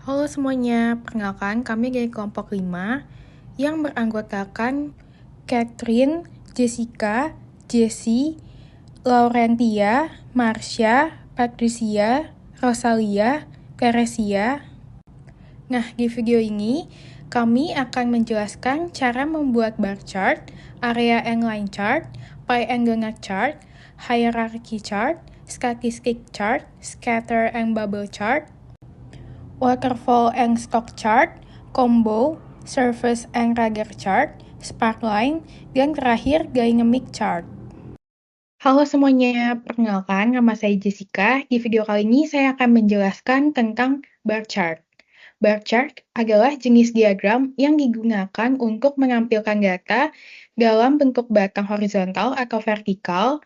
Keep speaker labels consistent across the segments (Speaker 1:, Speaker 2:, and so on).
Speaker 1: Halo semuanya, perkenalkan kami dari kelompok 5 yang beranggotakan Catherine, Jessica, Jessie, Laurentia, Marsha, Patricia, Rosalia, Teresia. Nah, di video ini kami akan menjelaskan cara membuat bar chart, area and line chart, pie and donut chart, hierarchy chart, statistic chart, scatter and bubble chart, waterfall and stock chart, combo, surface and radar chart, sparkline, dan terakhir dynamic chart. Halo semuanya, perkenalkan nama saya Jessica. Di video kali ini saya akan menjelaskan tentang bar chart. Bar chart adalah jenis diagram yang digunakan untuk menampilkan data dalam bentuk batang horizontal atau vertikal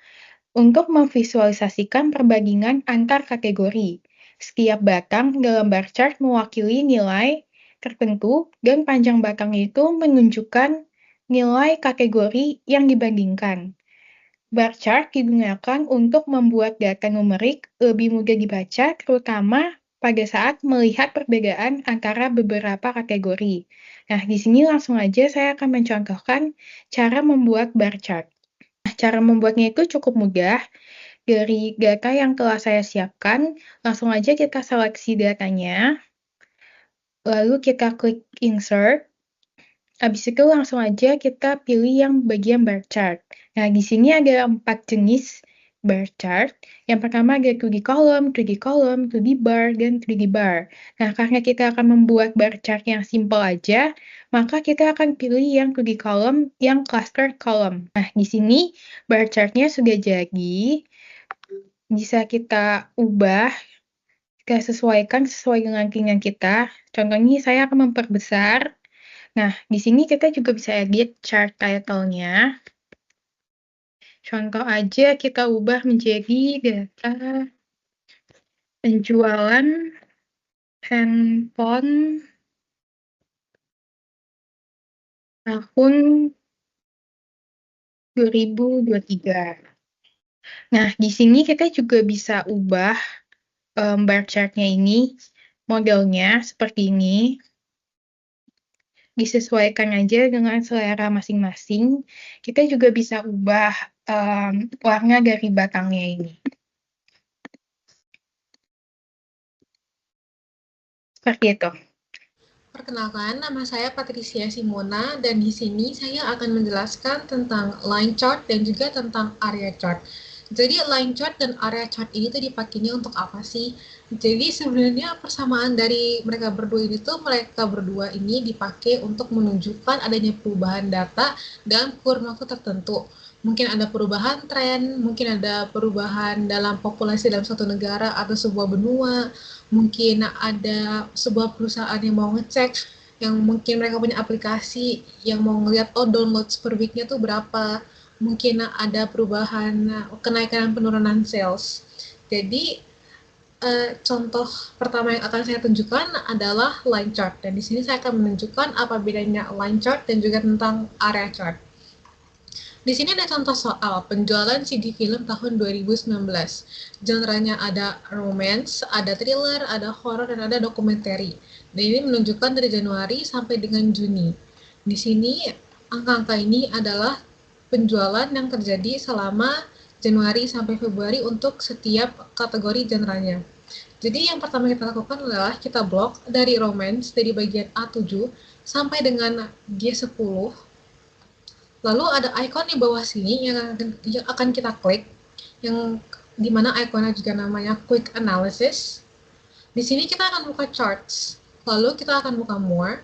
Speaker 1: untuk memvisualisasikan perbandingan antar kategori. Setiap batang dalam bar chart mewakili nilai tertentu dan panjang batang itu menunjukkan nilai kategori yang dibandingkan. Bar chart digunakan untuk membuat data numerik lebih mudah dibaca, terutama pada saat melihat perbedaan antara beberapa kategori. Nah, di sini langsung aja saya akan mencontohkan cara membuat bar chart. Nah, cara membuatnya itu cukup mudah. Dari data yang telah saya siapkan, langsung aja kita seleksi datanya, lalu kita klik insert, habis itu langsung aja kita pilih yang bagian bar chart. Nah, di sini ada 4 jenis bar chart. Yang pertama ada 2D column, 3D column, 2D bar, dan 3D bar. Nah, karena kita akan membuat bar chart yang simple aja, maka kita akan pilih yang 2D column, yang cluster column. Nah, di sini bar chartnya sudah jadi. Bisa kita ubah, kita sesuaikan sesuai dengan keinginan kita. Contohnya saya akan memperbesar. Nah, di sini kita juga bisa edit chart title-nya. Contoh aja kita ubah menjadi data penjualan handphone tahun 2023. Nah, di sini kita juga bisa ubah bar chart-nya ini, modelnya seperti ini. Disesuaikan aja dengan selera masing-masing. Kita juga bisa ubah warna dari batangnya ini. Seperti itu.
Speaker 2: Perkenalkan, nama saya Patricia Simona dan di sini saya akan menjelaskan tentang line chart dan juga tentang area chart. Jadi line chart dan area chart ini tuh dipakainya untuk apa sih? Jadi sebenarnya persamaan dari mereka berdua ini dipakai untuk menunjukkan adanya perubahan data dalam kurun waktu tertentu. Mungkin ada perubahan tren, mungkin ada perubahan dalam populasi dalam suatu negara atau sebuah benua, mungkin ada sebuah perusahaan yang mau ngecek, yang mungkin mereka punya aplikasi yang mau ngelihat download per week-nya tuh berapa, mungkin ada perubahan kenaikan penurunan sales. Jadi contoh pertama yang akan saya tunjukkan adalah line chart, dan di sini saya akan menunjukkan apa bedanya line chart dan juga tentang area chart. Di sini ada contoh soal penjualan CD film tahun 2019. Genre-nya ada romance, ada thriller, ada horror, dan ada dokumenter. Dan ini menunjukkan dari Januari sampai dengan Juni. Di sini angka-angka ini adalah penjualan yang terjadi selama Januari sampai Februari untuk setiap kategori genre-nya. Jadi yang pertama kita lakukan adalah kita blok dari romance dari bagian A7 sampai dengan G10. Lalu ada icon di bawah sini yang akan kita klik, yang dimana ikonnya juga namanya Quick Analysis. Di sini kita akan buka charts, lalu kita akan buka more.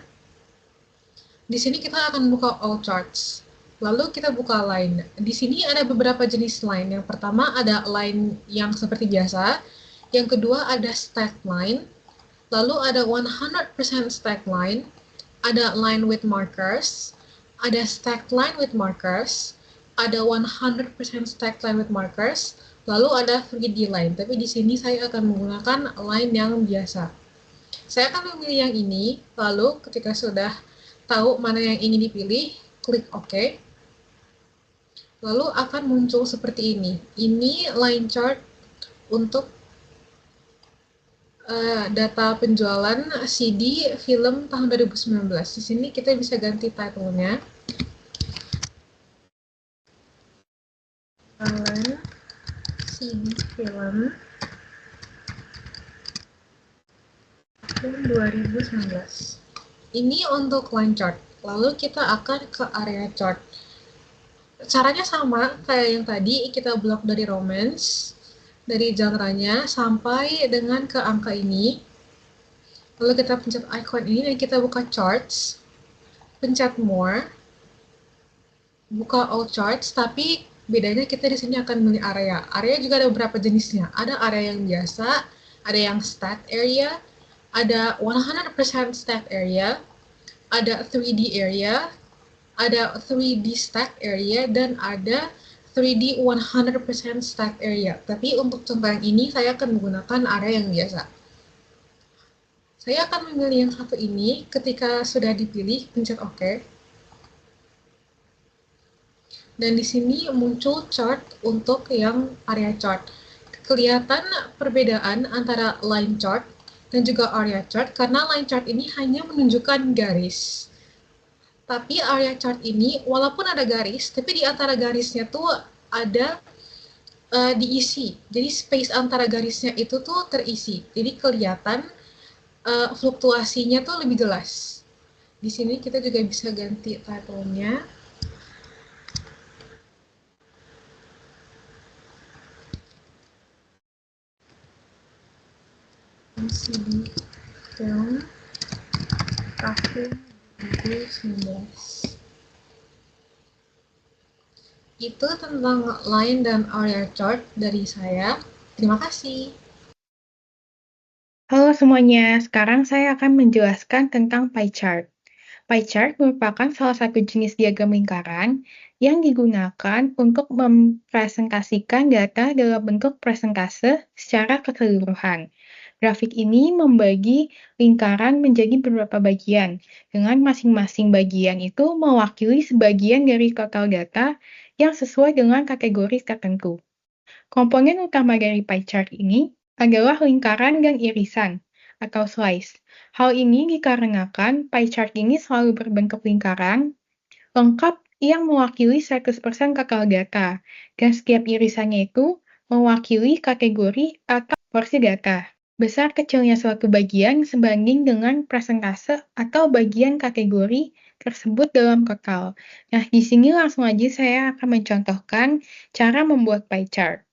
Speaker 2: Di sini kita akan buka all charts, lalu kita buka line. Di sini ada beberapa jenis line. Yang pertama ada line yang seperti biasa, yang kedua ada stack line, lalu ada 100% stack line, ada line with markers, ada stack line with markers, ada 100% stack line with markers, lalu ada 3D line. Tapi di sini saya akan menggunakan line yang biasa. Saya akan memilih yang ini, lalu ketika sudah tahu mana yang ingin dipilih, klik OK. Lalu akan muncul seperti ini. Ini line chart untuk data penjualan CD film tahun 2019. Di sini kita bisa ganti title-nya. CD film tahun 2019. Ini untuk line chart. Lalu kita akan ke area chart. Caranya sama kayak yang tadi, kita blok dari romance, dari genre-nya sampai dengan ke angka ini. Lalu kita pencet icon ini dan kita buka charts, pencet more, buka all charts, tapi bedanya kita di sini akan milih area. Area juga ada beberapa jenisnya. Ada area yang biasa, ada yang stat area, ada 100% stat area, ada 3D area, ada 3D stack area, dan ada 3D 100% stack area. Tapi untuk contoh yang ini, saya akan menggunakan area yang biasa. Saya akan memilih yang satu ini. Ketika sudah dipilih, pencet OK. Dan di sini muncul chart untuk yang area chart. Kelihatan perbedaan antara line chart dan juga area chart, karena line chart ini hanya menunjukkan garis. Tapi area chart ini, walaupun ada garis, tapi di antara garisnya tuh ada diisi. Jadi space antara garisnya itu tuh terisi. Jadi kelihatan fluktuasinya tuh lebih jelas. Di sini kita juga bisa ganti title-nya. CD film tahun 2019. Itu tentang line dan area chart dari saya. Terima kasih.
Speaker 1: Halo semuanya, sekarang saya akan menjelaskan tentang pie chart. Pie chart merupakan salah satu jenis diagram lingkaran yang digunakan untuk mempresentasikan data dalam bentuk persentase secara keseluruhan. Grafik ini membagi lingkaran menjadi beberapa bagian, dengan masing-masing bagian itu mewakili sebagian dari total data yang sesuai dengan kategori tertentu. Komponen utama dari pie chart ini adalah lingkaran dan irisan, atau slice. Hal ini dikarenakan pie chart ini selalu berbentuk lingkaran lengkap yang mewakili 100% total data, dan setiap irisannya itu mewakili kategori atau porsi data. Besar kecilnya suatu bagian sebanding dengan persentase atau bagian kategori tersebut dalam total. Nah, di sini langsung aja saya akan mencontohkan cara membuat pie chart.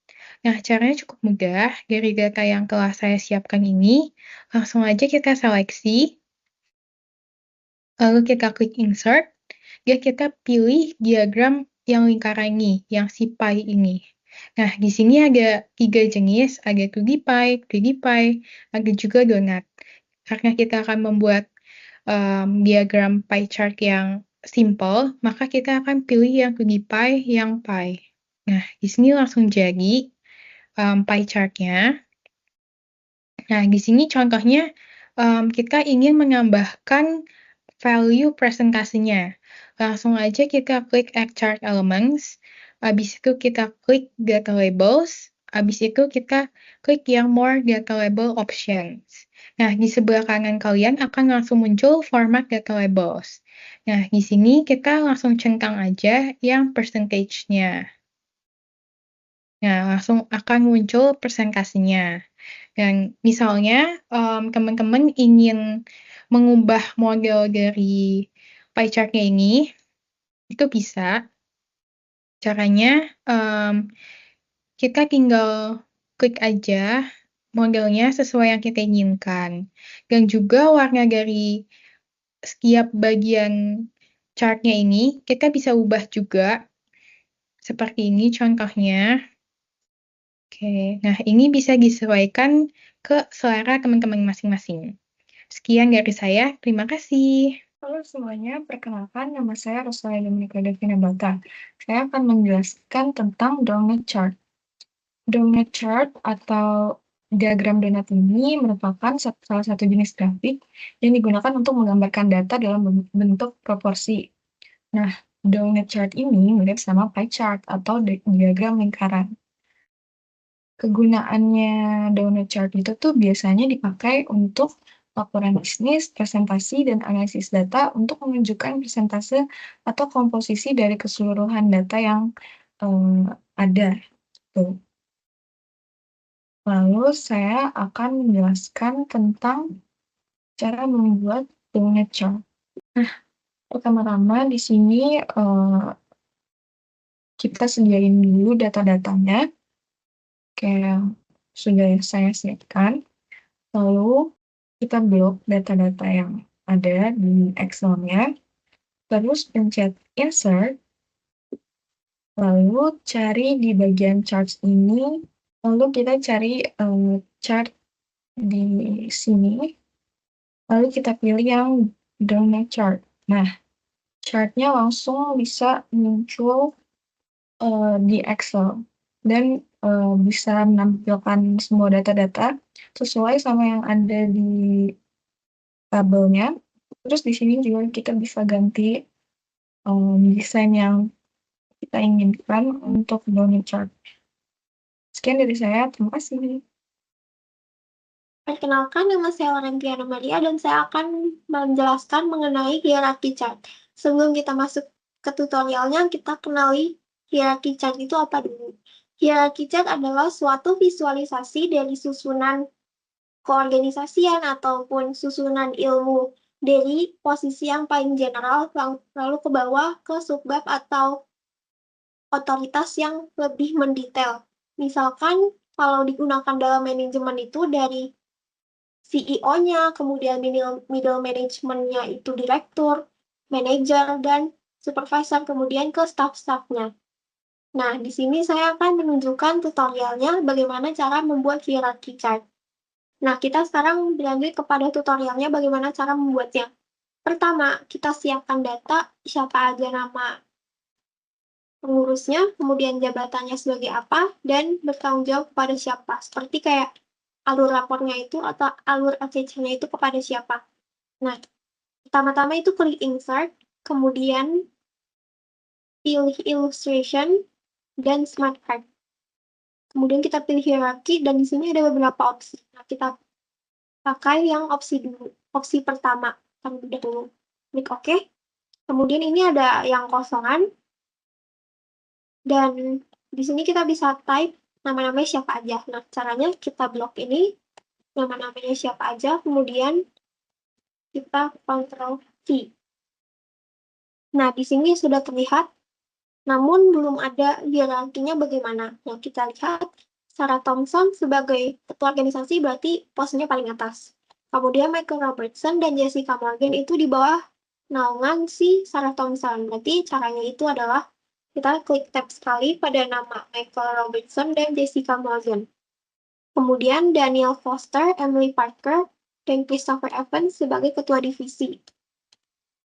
Speaker 1: Nah, caranya cukup mudah. Dari data yang telah saya siapkan ini, langsung aja kita seleksi, lalu kita klik insert, dan kita pilih diagram yang lingkaran ini, yang si pie ini. Nah, di sini ada 3 jenis, ada 2D pie, ada juga donut. Karena kita akan membuat diagram pie chart yang simple, maka kita akan pilih yang 2D pie, yang pie. Nah, di sini langsung jadi pie chart-nya. Nah, di sini contohnya kita ingin menambahkan value presentasinya. Langsung aja kita klik Add Chart Elements, habis itu kita klik Data Labels, habis itu kita klik yang More Data Label Options. Nah, di sebelah kanan kalian akan langsung muncul Format Data Labels. Nah, di sini kita langsung centang aja yang percentage-nya. Nah, langsung akan muncul persentasenya. Dan misalnya teman-teman ingin mengubah model dari pie chart-nya ini, itu bisa. Caranya kita tinggal klik aja modelnya sesuai yang kita inginkan. Dan juga warna dari setiap bagian chart-nya ini kita bisa ubah juga. Seperti ini contohnya. Oke, nah ini bisa disesuaikan ke selera teman-teman masing-masing. Sekian dari saya, terima kasih.
Speaker 3: Halo semuanya, perkenalkan nama saya Rosalia Dominika Devina Bata. Saya akan menjelaskan tentang donut chart. Donut chart atau diagram donat ini merupakan salah satu jenis grafik yang digunakan untuk menggambarkan data dalam bentuk proporsi. Nah, donut chart ini mirip sama pie chart atau diagram lingkaran. Kegunaannya donut chart itu tuh biasanya dipakai untuk laporan bisnis, presentasi, dan analisis data untuk menunjukkan persentase atau komposisi dari keseluruhan data yang ada. Tuh. Lalu saya akan menjelaskan tentang cara membuat donut chart. Nah, pertama-tama di sini kita sediain dulu data-datanya kayak yang sudah saya siapkan. Lalu kita blok data-data yang ada di Excel-nya. Terus pencet insert. Lalu cari di bagian charts ini. Lalu kita cari chart di sini. Lalu kita pilih yang donut chart. Nah, chartnya langsung bisa muncul di Excel dan bisa menampilkan semua data-data sesuai sama yang ada di tabelnya. Terus di sini juga kita bisa ganti desain yang kita inginkan untuk donut chart. Sekian dari saya, terima kasih.
Speaker 4: Perkenalkan, nama saya Laurentia Maria dan saya akan menjelaskan mengenai hierarki chart. Sebelum kita masuk ke tutorialnya, kita kenali hierarki chart itu apa dulu. Hierarki chart adalah suatu visualisasi dari susunan keorganisasian ataupun susunan ilmu dari posisi yang paling general lalu ke bawah ke subbab atau otoritas yang lebih mendetail. Misalkan kalau digunakan dalam manajemen itu dari CEO-nya, kemudian middle management-nya itu direktur, manajer, dan supervisor, kemudian ke staff-staffnya. Nah, di sini saya akan menunjukkan tutorialnya bagaimana cara membuat hierarchy chart. Nah, kita sekarang berlanjut kepada tutorialnya bagaimana cara membuatnya. Pertama, kita siapkan data, siapa aja nama pengurusnya, kemudian jabatannya sebagai apa, dan bertanggung jawab kepada siapa. Seperti kayak alur rapornya itu atau alur ACC-nya itu kepada siapa. Nah, pertama-tama itu klik insert, kemudian pilih illustration dan smart card. Kemudian kita pilih hierarki dan di sini ada beberapa opsi. Nah, kita pakai yang opsi dulu, opsi pertama terlebih dahulu. Klik OK. Kemudian ini ada yang kosongan dan di sini kita bisa type nama-namanya siapa aja. Nah, caranya kita blok ini nama-namanya siapa aja, kemudian kita Ctrl V. Nah, di sini sudah terlihat, namun belum ada hierarkinya bagaimana. Nah, kita lihat Sarah Thompson sebagai ketua organisasi berarti posisinya paling atas. Kemudian Michael Robertson dan Jessica Morgan itu di bawah naungan si Sarah Thompson. Berarti caranya itu adalah kita klik tab sekali pada nama Michael Robertson dan Jessica Morgan. Kemudian Daniel Foster, Emily Parker, dan Christopher Evans sebagai ketua divisi.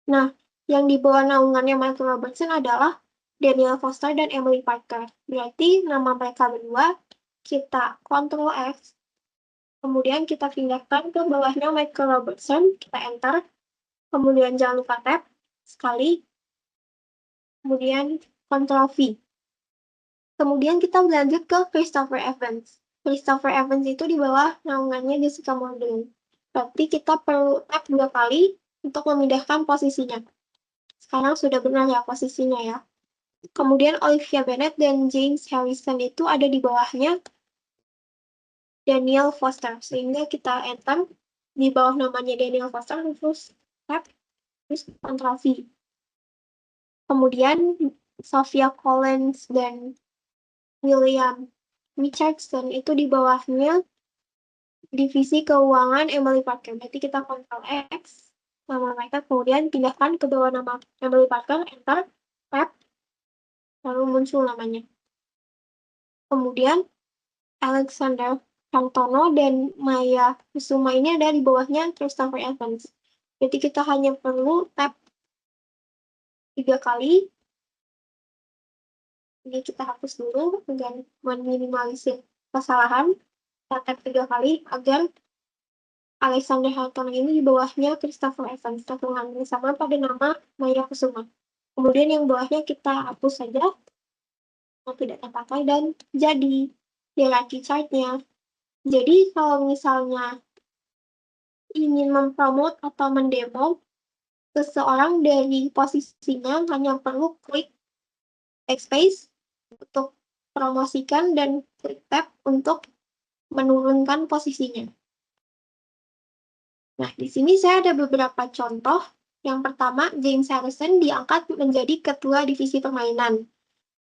Speaker 4: Nah, yang di bawah naungannya Michael Robertson adalah Daniel Foster dan Emily Parker. Berarti nama mereka berdua kita Ctrl X, kemudian kita pindahkan ke bawahnya Michael Robertson, kita enter, kemudian jangan lupa tab sekali, kemudian Ctrl V. Kemudian kita lanjut ke Christopher Evans. Christopher Evans itu di bawah naungannya Jessica Morgan. Berarti kita perlu tab 2 kali untuk memindahkan posisinya. Sekarang sudah benar ya posisinya ya. Kemudian Olivia Bennett dan James Harrison itu ada di bawahnya Daniel Foster. Sehingga kita enter di bawah namanya Daniel Foster, terus tab, terus Ctrl V. Kemudian Sophia Collins dan William Richardson itu di bawahnya divisi keuangan Emily Parker. Berarti kita Ctrl X nama mereka, kemudian pindahkan ke bawah nama Emily Parker, enter, tab, lalu muncul namanya. Kemudian Alexander Santono dan Maya Kusuma ini ada di bawahnya Christopher Evans. Jadi kita hanya perlu tab 3 kali. Ini kita hapus dulu agar meminimalisir kesalahan. Kita tab 3 kali agar Alexander Santono ini di bawahnya Christopher Evans. Tertulang sama pada nama Maya Kusuma. Kemudian yang bawahnya kita hapus saja yang tidak terpakai dan jadi. hierarchy chart-nya. Jadi kalau misalnya ingin mempromot atau mendemo seseorang dari posisinya, hanya perlu klik backspace untuk promosikan dan klik tab untuk menurunkan posisinya. Nah, di sini saya ada beberapa contoh. Yang pertama, James Harrison diangkat menjadi ketua divisi permainan.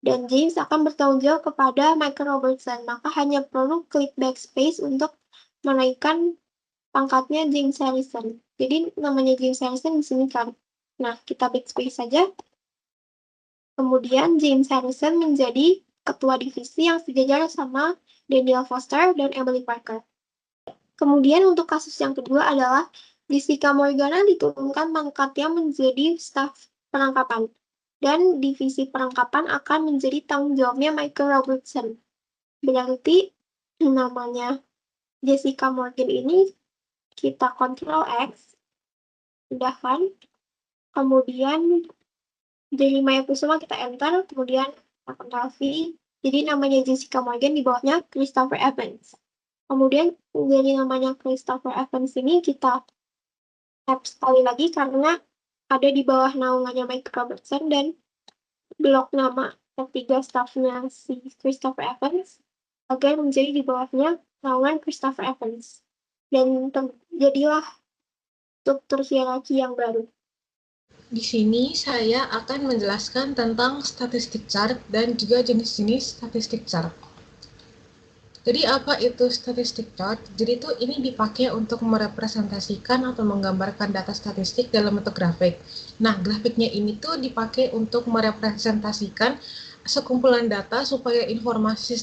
Speaker 4: Dan James akan bertanggung jawab kepada Michael Robertson. Maka hanya perlu klik backspace untuk menaikkan pangkatnya James Harrison. Jadi namanya James Harrison di sini kan. Nah, kita backspace saja. Kemudian James Harrison menjadi ketua divisi yang sejajar sama Daniel Foster dan Emily Parker. Kemudian untuk kasus yang kedua adalah Jessica Morgana diturunkan pangkatnya menjadi staf perangkapan. Dan divisi perangkapan akan menjadi tanggung jawabnya Michael Robertson. Berarti namanya Jessica Morgan ini kita Ctrl X, pindahkan, kemudian dari Maya Kusuma kita enter, kemudian Ctrl V, jadi namanya Jessica Morgan di bawahnya Christopher Evans. Kemudian dari namanya Christopher Evans ini kita tap sekali lagi karena ada di bawah naungannya Mike Robertson dan blok nama ketiga staffnya si Christopher Evans agar menjadi di bawahnya naungan Christopher Evans. Dan terjadilah struktur hierarki yang baru.
Speaker 2: Di sini saya akan menjelaskan tentang statistik chart dan juga jenis-jenis statistik chart. Jadi apa itu statistik chart? Jadi itu ini dipakai untuk merepresentasikan atau menggambarkan data statistik dalam bentuk grafik. Nah, grafiknya ini tuh dipakai untuk merepresentasikan sekumpulan data supaya informasi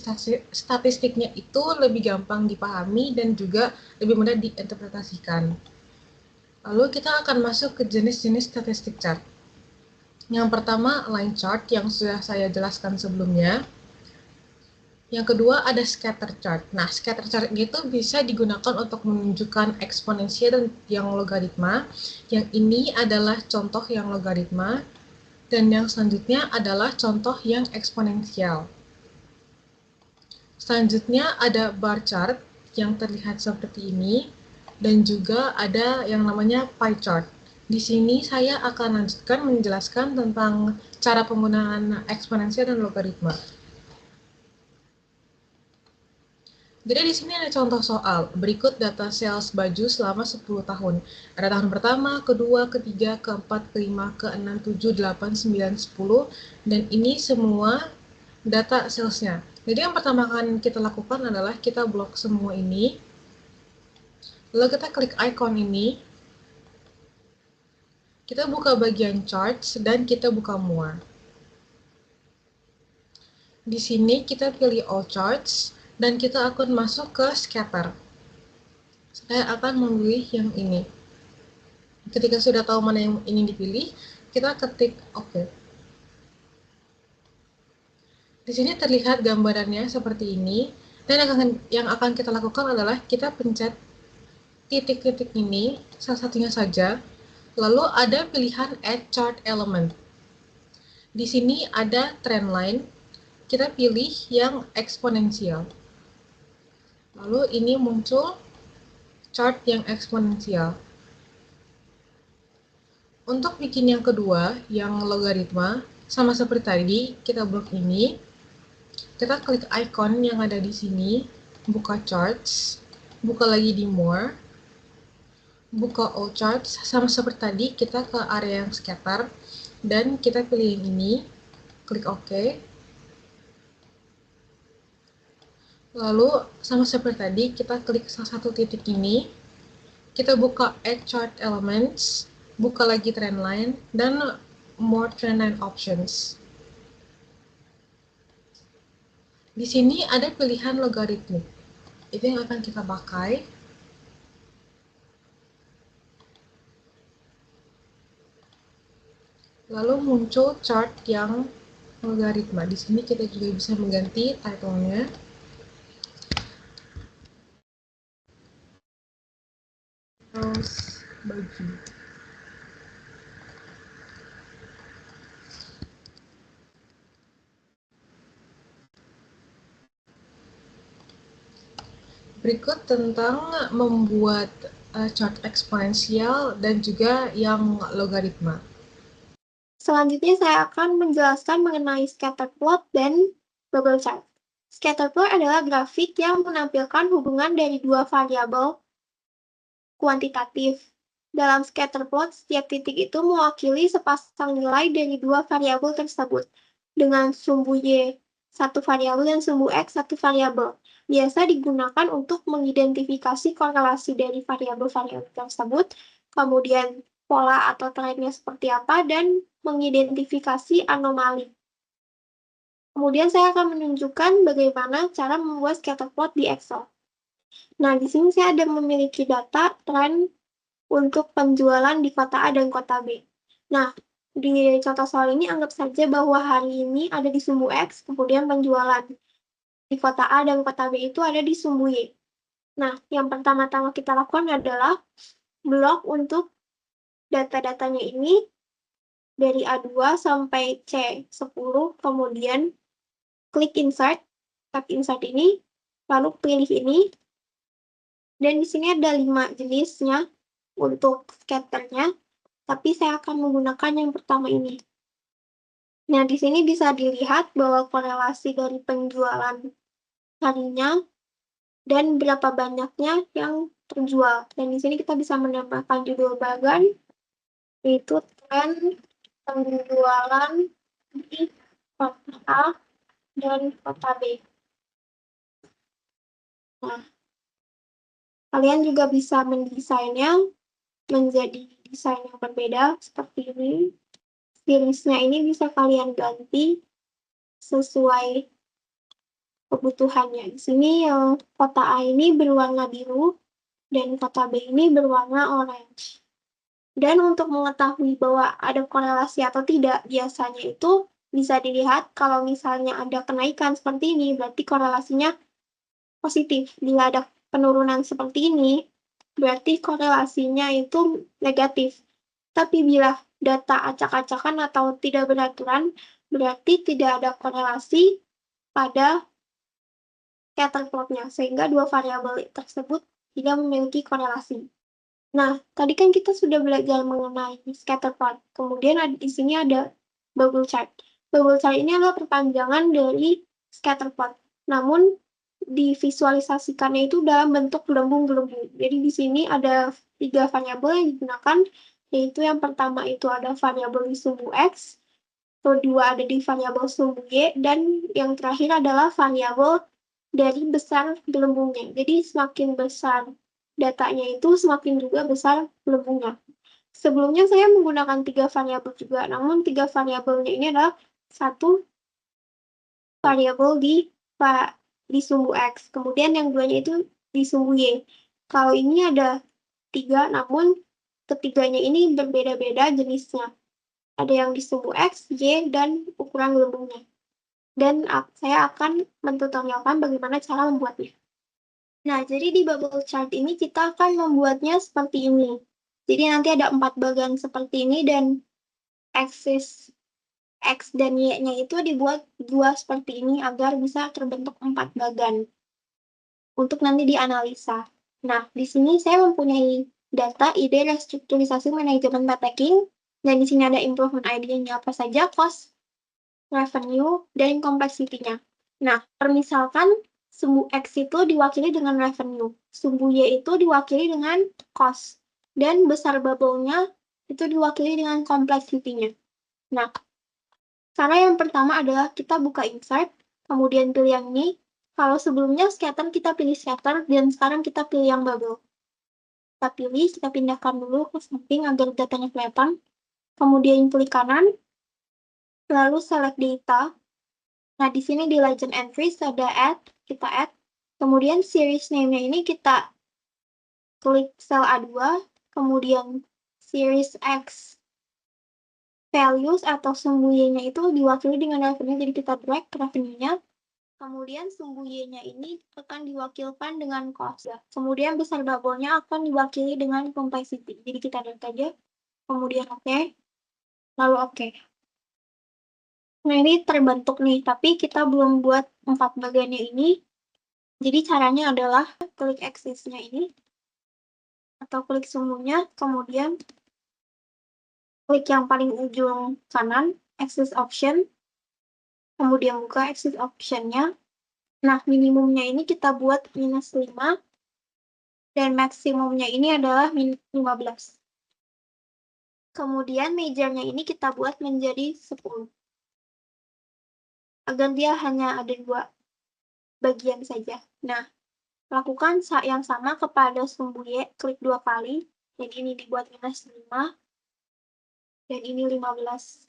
Speaker 2: statistiknya itu lebih gampang dipahami dan juga lebih mudah diinterpretasikan. Lalu kita akan masuk ke jenis-jenis statistik chart. Yang pertama, line chart yang sudah saya jelaskan sebelumnya. Yang kedua ada scatter chart. Nah, scatter chart itu bisa digunakan untuk menunjukkan eksponensial dan yang logaritma. Yang ini adalah contoh yang logaritma dan yang selanjutnya adalah contoh yang eksponensial. Selanjutnya ada bar chart yang terlihat seperti ini dan juga ada yang namanya pie chart. Di sini saya akan lanjutkan menjelaskan tentang cara penggunaan eksponensial dan logaritma. Jadi di sini ada contoh soal, berikut data sales baju selama 10 tahun. Ada tahun pertama, kedua, ketiga, keempat, kelima, keenam, 7, 8, 9, 10, dan ini semua data salesnya. Jadi yang pertama akan kita lakukan adalah kita blok semua ini, lalu kita klik icon ini, kita buka bagian charts, dan kita buka more. Di sini kita pilih all charts, dan kita akan masuk ke scatter. Saya akan memilih yang ini. Ketika sudah tahu mana yang ingin dipilih, kita ketik OK. Di sini terlihat gambarannya seperti ini, dan yang akan kita lakukan adalah kita pencet titik-titik ini, salah satunya saja, lalu ada pilihan Add Chart Element. Di sini ada trend line, kita pilih yang eksponensial. Lalu ini muncul chart yang eksponensial. Untuk bikin yang kedua, yang logaritma, sama seperti tadi, kita blok ini, kita klik icon yang ada di sini, buka charts, buka lagi di more, buka all charts, sama seperti tadi, kita ke area yang scatter, dan kita pilih yang ini, klik OK. Lalu, sama seperti tadi, kita klik salah satu titik ini, kita buka Add Chart Elements, buka lagi trend line, dan more trend line options. Di sini ada pilihan logaritmik. Itu yang akan kita pakai. Lalu muncul chart yang logaritma. Di sini kita juga bisa mengganti title-nya. Terus baju. Berikut tentang membuat chart eksponensial dan juga yang logaritma.
Speaker 4: Selanjutnya saya akan menjelaskan mengenai scatter plot dan bubble chart. Scatter plot adalah grafik yang menampilkan hubungan dari dua variabel kuantitatif. Dalam scatter plot, setiap titik itu mewakili sepasang nilai dari dua variabel tersebut, dengan sumbu Y satu variabel dan sumbu X satu variabel. Biasa digunakan untuk mengidentifikasi korelasi dari variabel-variabel tersebut, kemudian pola atau trennya seperti apa, dan mengidentifikasi anomali. Kemudian saya akan menunjukkan bagaimana cara membuat scatter plot di Excel. Nah, di sini saya ada memiliki data tren untuk penjualan di kota A dan kota B. Nah, di contoh soal ini anggap saja bahwa hari ini ada di sumbu X, kemudian penjualan di kota A dan kota B itu ada di sumbu Y. Nah, yang pertama-tama kita lakukan adalah blok untuk data-datanya ini dari A2 sampai C10, kemudian klik insert, tap insert ini, lalu pilih ini, dan di sini ada 5 jenisnya untuk scatternya, tapi saya akan menggunakan yang pertama ini. Nah, di sini bisa dilihat bahwa korelasi dari penjualan harinya dan berapa banyaknya yang terjual. Dan di sini kita bisa menambahkan judul bagan, yaitu tren penjualan di kota A dan kota B. Nah, kalian juga bisa mendesainnya menjadi desain yang berbeda seperti ini. Seriesnya ini bisa kalian ganti sesuai kebutuhannya. Di sini yang kota A ini berwarna biru dan kota B ini berwarna orange. Dan untuk mengetahui bahwa ada korelasi atau tidak, biasanya itu bisa dilihat kalau misalnya ada kenaikan seperti ini, berarti korelasinya positif. Bila ada penurunan seperti ini, berarti korelasinya itu negatif. Tapi bila data acak-acakan atau tidak beraturan, berarti tidak ada korelasi pada scatter plotnya, sehingga dua variabel tersebut tidak memiliki korelasi. Nah, tadi kan kita sudah belajar mengenai scatter plot. Kemudian di sini ada bubble chart. Bubble chart ini adalah perpanjangan dari scatter plot. Namun, divisualisasikannya itu dalam bentuk gelembung-gelembung. Jadi di sini ada 3 variabel yang digunakan, yaitu yang pertama itu ada variabel di sumbu X, kedua ada di variabel sumbu Y, dan yang terakhir adalah variabel dari besar gelembungnya. Jadi semakin besar datanya itu semakin juga besar gelembungnya. Sebelumnya saya menggunakan 3 variabel juga, namun 3 variabelnya ini adalah satu variabel di sumbu X, kemudian yang duanya itu di sumbu Y. Kalau ini ada 3, namun ketiganya ini berbeda-beda jenisnya. Ada yang di sumbu X, Y, dan ukuran gelembungnya. Dan saya akan mentutorialkan bagaimana cara membuatnya. Nah, jadi di bubble chart ini kita akan membuatnya seperti ini. Jadi nanti ada 4 bagian seperti ini dan aksis X dan Y-nya itu dibuat 2 seperti ini agar bisa terbentuk 4 bagian untuk nanti dianalisa. Nah, di sini saya mempunyai data ide restrukturisasi manajemen packaging, dan di sini ada improvement idea-nya apa saja, cost, revenue, dan complexity-nya. Nah, permisalkan sumbu X itu diwakili dengan revenue, sumbu Y itu diwakili dengan cost, dan besar bubble-nya itu diwakili dengan complexity-nya. Nah, cara yang pertama adalah kita buka insert, kemudian pilih yang ini. Kalau sebelumnya scatter, kita pilih scatter, dan sekarang kita pilih yang bubble. Kita pilih, kita pindahkan dulu ke samping agar datanya kelihatan. Kemudian klik kanan, lalu select data. Nah, di sini di legend entries ada add, kita add. Kemudian series name-nya ini kita klik cell A2, kemudian series X values atau sumbu Y-nya itu diwakili dengan revenue, jadi kita drag revenue-nya. Kemudian sumbu Y-nya ini akan diwakilkan dengan cost. Kemudian besar bubble-nya akan diwakili dengan complexity. Jadi kita drag aja, kemudian oke, lalu oke. Nah, ini terbentuk nih, tapi kita belum buat 4 bagiannya ini. Jadi caranya adalah klik axis-nya ini, atau klik sumbunya, kemudian klik yang paling ujung kanan, axis option, kemudian buka axis option-nya. Nah, minimumnya ini kita buat -5, dan maksimumnya ini adalah -15. Kemudian majornya ini kita buat menjadi 10. Agar dia hanya ada 2 bagian saja. Nah, lakukan yang sama kepada sumbu Y, klik 2 kali, dan ini dibuat -5, dan ini 15.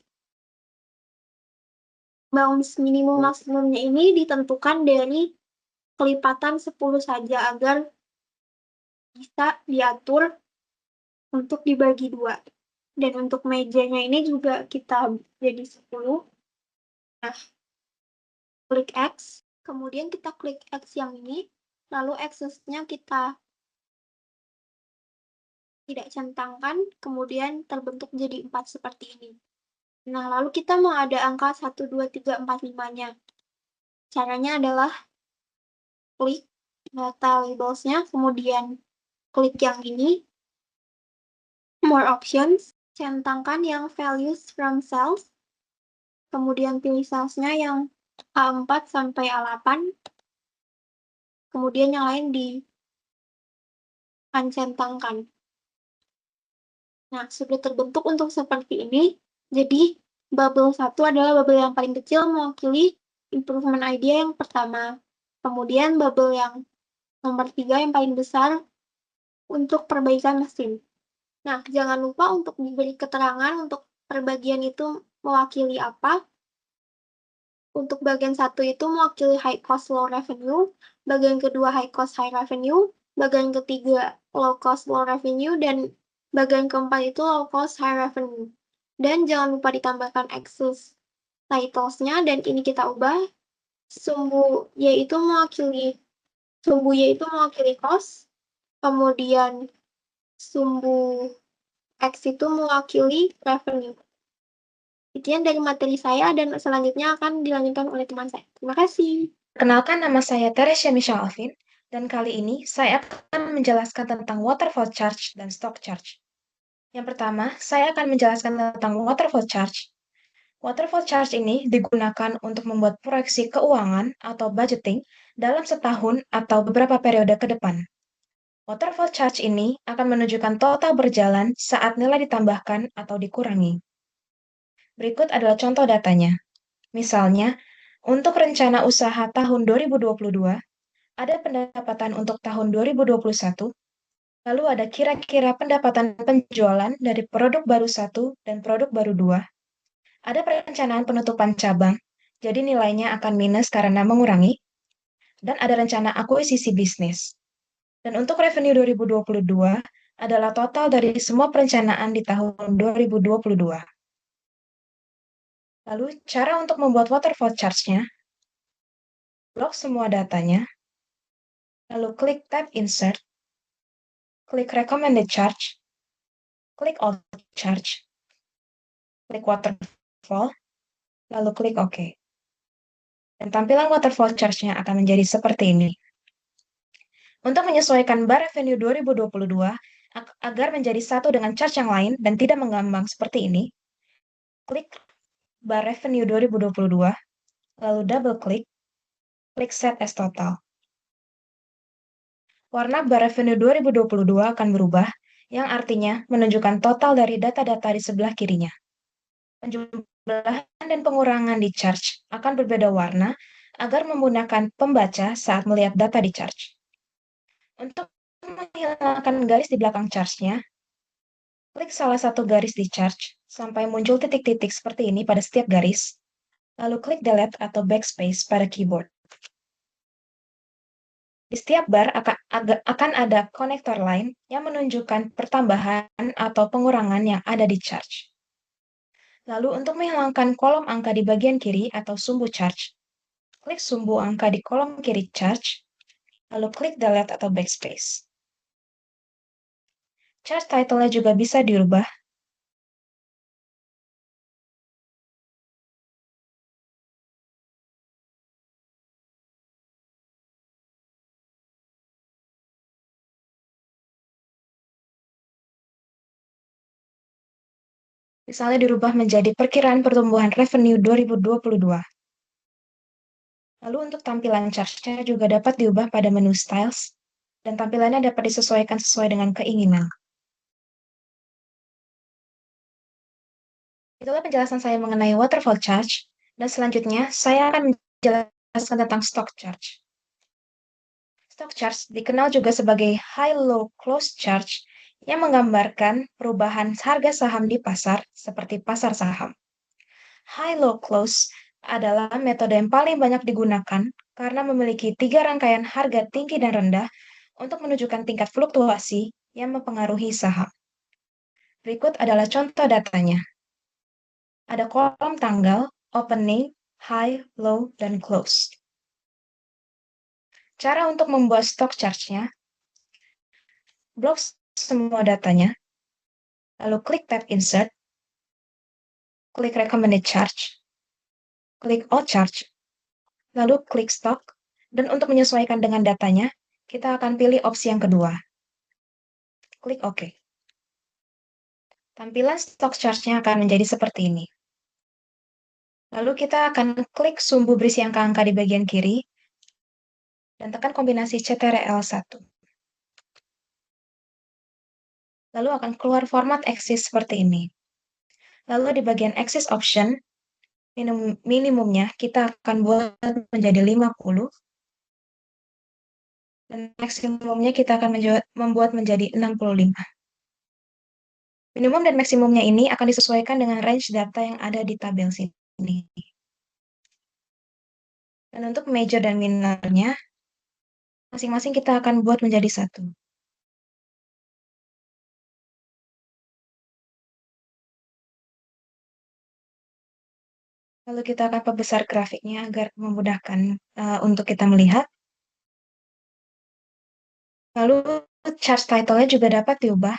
Speaker 4: Bounds minimum maksimumnya ini ditentukan dari kelipatan 10 saja agar bisa diatur untuk dibagi 2. Dan untuk mejanya ini juga kita jadi 10. Nah, klik X, kemudian kita klik X yang ini, lalu axis-nya kita tidak centangkan, kemudian terbentuk jadi 4 seperti ini. Nah, lalu kita mau ada angka 1, 2, 3, 4, 5-nya. Caranya adalah klik data labels-nya, kemudian klik yang ini, more options, centangkan yang values from cells, kemudian pilih cells-nya yang A4 sampai A8, kemudian yang lain di-uncentangkan. Nah, sudah terbentuk untuk seperti ini. Jadi, bubble 1 adalah bubble yang paling kecil mewakili improvement idea yang pertama. Kemudian bubble yang nomor 3 yang paling besar untuk perbaikan mesin. Nah, jangan lupa untuk diberi keterangan untuk perbagian itu mewakili apa. Untuk bagian 1 itu mewakili high cost low revenue, bagian kedua high cost high revenue, bagian ketiga low cost low revenue, dan bagian keempat itu low cost high revenue. Dan jangan lupa ditambahkan axis titles-nya, dan ini kita ubah. Sumbu Y itu mewakili cost, kemudian sumbu X itu mewakili revenue. Sekian dari materi saya, dan selanjutnya akan dilanjutkan oleh teman saya. Terima kasih.
Speaker 5: Perkenalkan, nama saya Teresia Michelle Alvin, dan kali ini saya akan menjelaskan tentang waterfall charge dan stock charge. Yang pertama, saya akan menjelaskan tentang waterfall charge. Waterfall charge ini digunakan untuk membuat proyeksi keuangan atau budgeting dalam setahun atau beberapa periode ke depan. Waterfall charge ini akan menunjukkan total berjalan saat nilai ditambahkan atau dikurangi. Berikut adalah contoh datanya. Misalnya, untuk rencana usaha tahun 2022, ada pendapatan untuk tahun 2021, lalu ada kira-kira pendapatan penjualan dari produk baru 1 dan produk baru 2. Ada perencanaan penutupan cabang, jadi nilainya akan minus karena mengurangi, dan ada rencana akuisisi bisnis. Dan untuk revenue 2022 adalah total dari semua perencanaan di tahun 2022. Lalu, cara untuk membuat waterfall charts-nya, blok semua datanya, lalu klik tab Insert, klik Recommended Charge, klik All Charge, klik Waterfall, lalu klik OK. Dan tampilan waterfall charge-nya akan menjadi seperti ini. Untuk menyesuaikan bar revenue 2022 agar menjadi satu dengan charge yang lain dan tidak mengambang seperti ini, klik bar revenue 2022, lalu double-klik, klik Set as Total. Warna bar revenue 2022 akan berubah, yang artinya menunjukkan total dari data-data di sebelah kirinya. Penjumlahan dan pengurangan di charge akan berbeda warna agar memudahkan pembaca saat melihat data di charge. Untuk menghilangkan garis di belakang charge-nya, klik salah satu garis di charge sampai muncul titik-titik seperti ini pada setiap garis, lalu klik Delete atau Backspace pada keyboard. Di setiap bar akan ada konektor line yang menunjukkan pertambahan atau pengurangan yang ada di charge. Lalu untuk menghilangkan kolom angka di bagian kiri atau sumbu charge, klik sumbu angka di kolom kiri charge, lalu klik Delete atau Backspace. Charge title-nya juga bisa dirubah. Misalnya dirubah menjadi perkiraan pertumbuhan revenue 2022. Lalu untuk tampilan chartnya juga dapat diubah pada menu Styles, dan tampilannya dapat disesuaikan sesuai dengan keinginan. Itulah penjelasan saya mengenai waterfall chart, dan selanjutnya saya akan menjelaskan tentang stock chart. Stock chart dikenal juga sebagai high-low close chart yang menggambarkan perubahan harga saham di pasar seperti pasar saham. High-low close adalah metode yang paling banyak digunakan karena memiliki 3 rangkaian harga tinggi dan rendah untuk menunjukkan tingkat fluktuasi yang mempengaruhi saham. Berikut adalah contoh datanya. Ada kolom tanggal, opening, high, low, dan close. Cara untuk membuat stock chart-nya, blok semua datanya, lalu klik tab Insert, klik Recommended Chart, klik All Chart, lalu klik Stock, dan untuk menyesuaikan dengan datanya, kita akan pilih opsi yang kedua. Klik OK. Tampilan stock chart-nya akan menjadi seperti ini. Lalu kita akan klik sumbu berisi angka-angka di bagian kiri, dan tekan kombinasi CTRL-1. Lalu akan keluar format axis seperti ini. Lalu di bagian axis option, minimumnya kita akan buat menjadi 50, dan maksimumnya kita akan membuat menjadi 65. Minimum dan maksimumnya ini akan disesuaikan dengan range data yang ada di tabel sini. Dan untuk major dan minornya, masing-masing kita akan buat menjadi 1. Lalu kita akan perbesar grafiknya agar memudahkan untuk kita melihat. Lalu chart title-nya juga dapat diubah.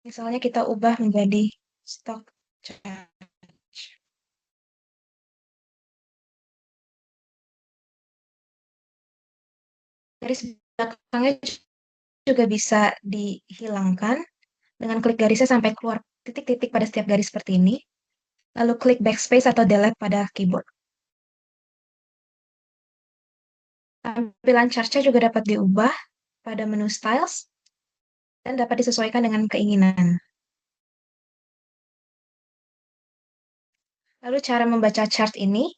Speaker 5: Misalnya kita ubah menjadi stock chart. Garis belakangnya juga bisa dihilangkan dengan klik garisnya sampai keluar titik-titik pada setiap garis seperti ini. Lalu klik backspace atau delete pada keyboard. Tampilan chart-nya juga dapat diubah pada menu Styles dan dapat disesuaikan dengan keinginan. Lalu cara membaca chart ini,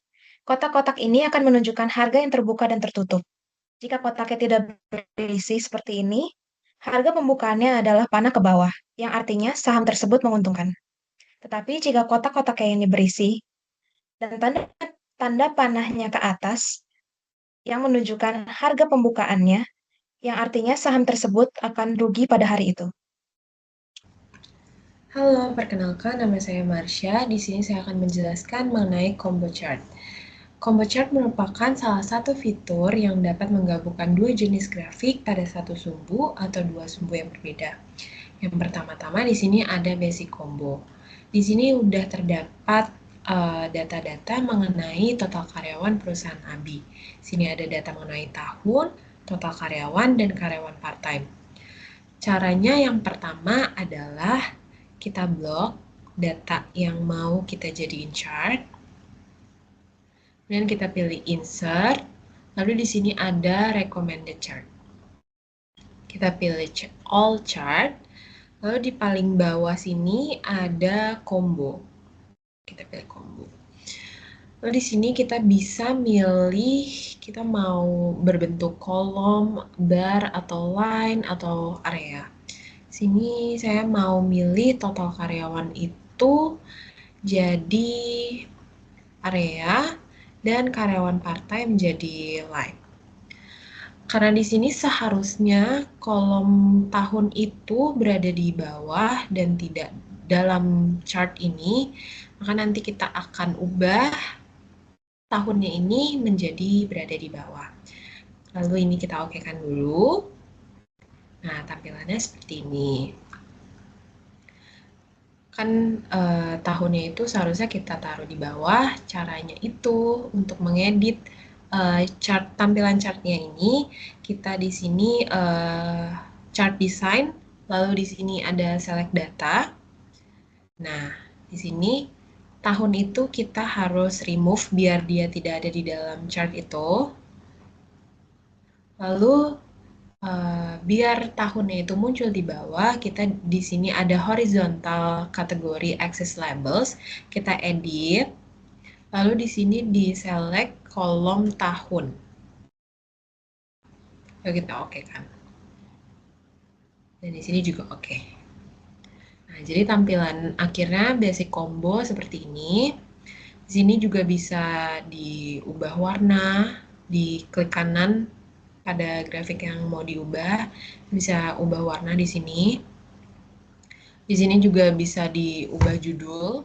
Speaker 5: kotak-kotak ini akan menunjukkan harga yang terbuka dan tertutup. Jika kotaknya tidak berisi seperti ini, harga pembukaannya adalah panah ke bawah, yang artinya saham tersebut menguntungkan. Tetapi jika kotak-kotaknya ini berisi dan tanda panahnya ke atas, yang menunjukkan harga pembukaannya, yang artinya saham tersebut akan rugi pada hari itu.
Speaker 2: Halo, perkenalkan nama saya Marsha. Di sini saya akan menjelaskan mengenai combo chart. Combo chart merupakan salah satu fitur yang dapat menggabungkan dua jenis grafik pada satu sumbu atau dua sumbu yang berbeda. Yang pertama-tama di sini ada basic combo. Di sini udah terdapat data-data mengenai total karyawan perusahaan ABI. Sini ada data mengenai tahun, total karyawan, dan karyawan part-time. Caranya yang pertama adalah kita blok data yang mau kita jadiin chart. Kemudian kita pilih insert, lalu di sini ada recommended chart. Kita pilih all chart, lalu di paling bawah sini ada combo. Kita pilih combo. Lalu di sini kita bisa milih kita mau berbentuk kolom, bar, atau line, atau area. Sini saya mau milih total karyawan itu jadi area dan karyawan part-time jadi line. Karena di sini seharusnya kolom tahun itu berada di bawah dan tidak dalam chart ini, maka nanti kita akan ubah tahunnya ini menjadi berada di bawah. Lalu ini kita okekan dulu. Nah, tampilannya seperti ini. Kan tahunnya itu seharusnya kita taruh di bawah. Caranya itu untuk mengedit tampilan chartnya ini, kita di sini chart design, Lalu di sini ada select data. Nah, di sini tahun itu kita harus remove biar dia tidak ada di dalam chart itu. Lalu biar tahunnya itu muncul di bawah, kita di sini ada horizontal kategori access labels, kita edit. Lalu di sini di select kolom tahun. Lalu kita oke kan. Dan di sini juga oke. Nah, jadi tampilan akhirnya basic combo seperti ini. Di sini juga bisa diubah warna, diklik kanan pada grafik yang mau diubah, bisa ubah warna di sini. Di sini juga bisa diubah judul.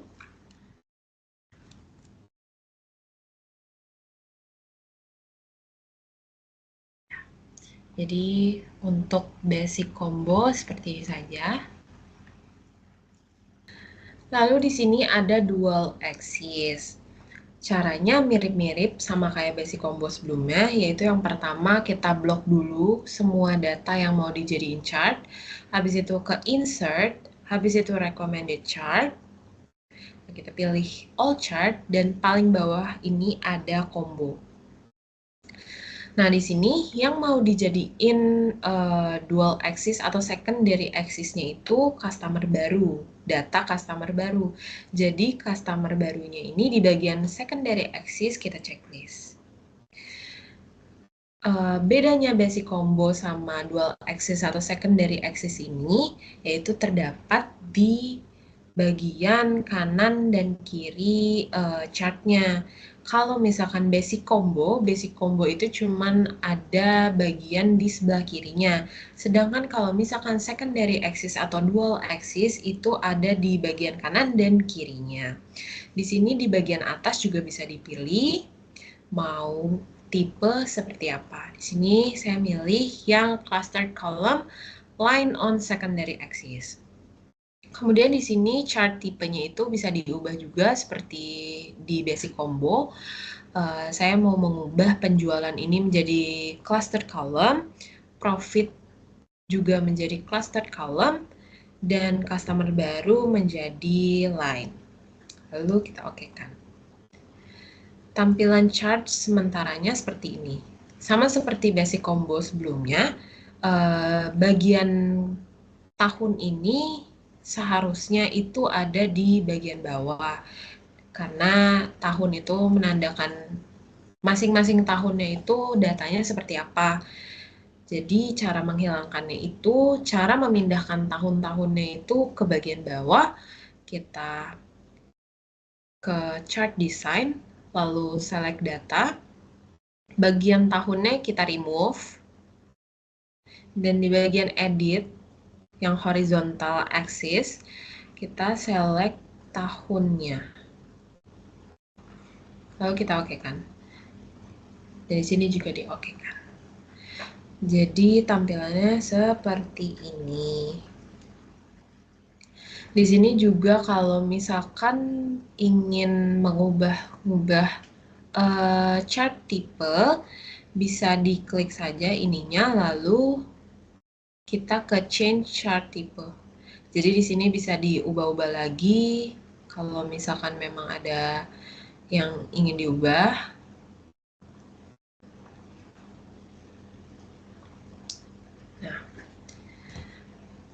Speaker 2: Jadi untuk basic combo seperti ini saja. Lalu di sini ada dual axis. Caranya mirip-mirip sama kayak basic combo sebelumnya, yaitu yang pertama kita blok dulu semua data yang mau dijadiin chart, habis itu ke insert, habis itu recommended chart, kita pilih all chart, dan paling bawah ini ada combo. Nah, di sini yang mau dijadiin dual axis atau secondary axis-nya itu customer baru, data customer baru. Jadi, customer barunya ini di bagian secondary axis kita checklist. Bedanya basic combo sama dual axis atau secondary axis ini, yaitu terdapat di bagian kanan dan kiri chartnya. Kalau misalkan basic combo itu cuman ada bagian di sebelah kirinya. Sedangkan kalau misalkan secondary axis atau dual axis itu ada di bagian kanan dan kirinya. Di sini di bagian atas juga bisa dipilih mau tipe seperti apa. Di sini saya milih yang clustered column line on secondary axis. Kemudian di sini chart tipenya itu bisa diubah juga seperti di basic combo. Saya mau mengubah penjualan ini menjadi clustered column, profit juga menjadi clustered column, dan customer baru menjadi line. Lalu kita okekan. Tampilan chart sementaranya seperti ini. Sama seperti basic combo sebelumnya, bagian tahun ini seharusnya itu ada di bagian bawah. Karena tahun itu menandakan masing-masing tahunnya itu datanya seperti apa. Jadi cara menghilangkannya itu, cara memindahkan tahun-tahunnya itu ke bagian bawah, kita ke chart design, lalu select data, bagian tahunnya kita remove, dan di bagian edit, yang horizontal axis, kita select tahunnya. Lalu kita okekan. Dari sini juga di okekan. Jadi tampilannya seperti ini. Di sini juga kalau misalkan ingin mengubah chart tipe, bisa diklik saja ininya, lalu kita ke change chart tipe. Jadi di sini bisa diubah-ubah lagi kalau misalkan memang ada yang ingin diubah. Nah,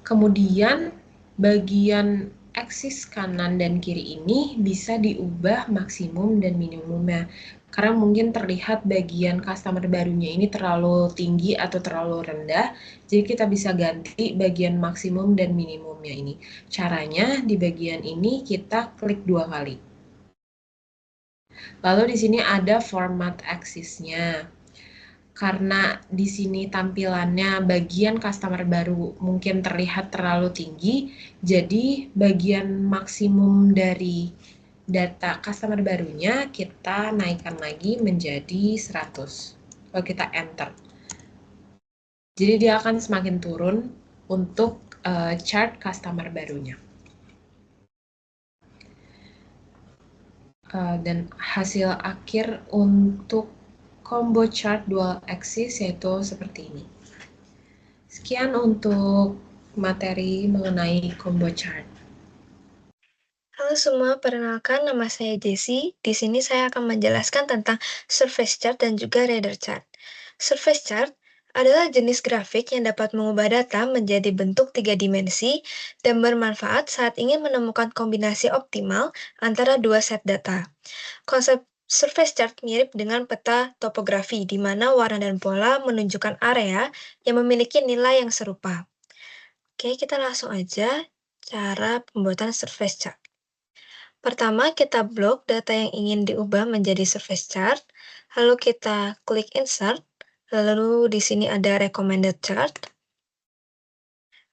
Speaker 2: kemudian bagian aksis kanan dan kiri ini bisa diubah maksimum dan minimumnya. Karena mungkin terlihat bagian customer barunya ini terlalu tinggi atau terlalu rendah, jadi kita bisa ganti bagian maksimum dan minimumnya ini. Caranya di bagian ini kita klik 2 kali. Lalu di sini ada format axis-nya. Karena di sini tampilannya bagian customer baru mungkin terlihat terlalu tinggi, jadi bagian maksimum dari data customer barunya kita naikkan lagi menjadi 100. Lalu kita enter. Jadi dia akan semakin turun untuk chart customer barunya. Dan hasil akhir untuk combo chart dual axis yaitu seperti ini. Sekian untuk materi mengenai combo chart.
Speaker 3: Halo semua, perkenalkan nama saya Jessie. Di sini saya akan menjelaskan tentang surface chart dan juga radar chart. Surface chart adalah jenis grafik yang dapat mengubah data menjadi bentuk 3 dimensi dan bermanfaat saat ingin menemukan kombinasi optimal antara dua set data. Konsep surface chart mirip dengan peta topografi, di mana warna dan pola menunjukkan area yang memiliki nilai yang serupa. Oke, kita langsung aja cara pembuatan surface chart. Pertama, kita blok data yang ingin diubah menjadi surface chart, lalu kita klik insert, lalu di sini ada recommended chart,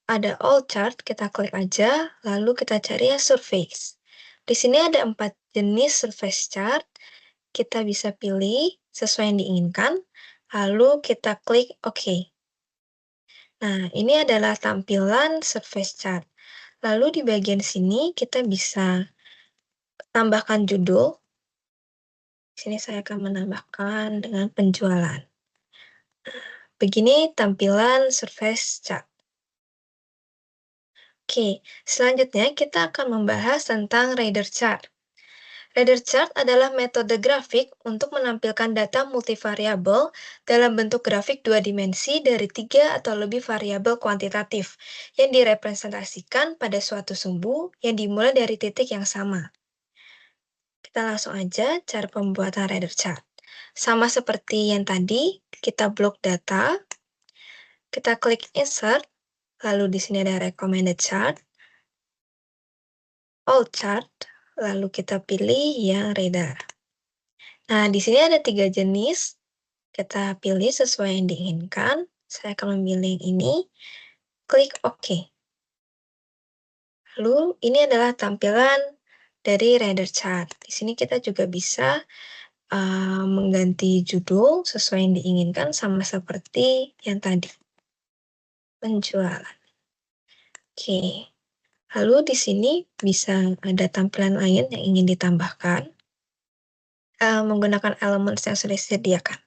Speaker 3: ada all chart, kita klik aja, lalu kita cari yang surface. Di sini ada 4 jenis surface chart, kita bisa pilih sesuai yang diinginkan, lalu kita klik OK. Nah, ini adalah tampilan surface chart. Lalu di bagian sini kita bisa tambahkan judul. Di sini saya akan menambahkan dengan penjualan. Begini tampilan surface chart. Oke, selanjutnya kita akan membahas tentang radar chart. Radar chart adalah metode grafik untuk menampilkan data multivariabel dalam bentuk grafik 2 dimensi dari 3 atau lebih variabel kuantitatif yang direpresentasikan pada suatu sumbu yang dimulai dari titik yang sama. Kita langsung aja cara pembuatan radar chart. Sama seperti yang tadi, kita blok data, kita klik insert, lalu di sini ada recommended chart, all chart, lalu kita pilih yang radar. Nah, di sini ada 3 jenis, kita pilih sesuai yang diinginkan. Saya akan memilih yang ini, klik OK. Lalu, ini adalah tampilan dari radar chart. Di sini kita juga bisa mengganti judul sesuai yang diinginkan sama seperti yang tadi. Penjualan. Oke. Lalu di sini bisa ada tampilan lain yang ingin ditambahkan menggunakan elemen yang sudah disediakan.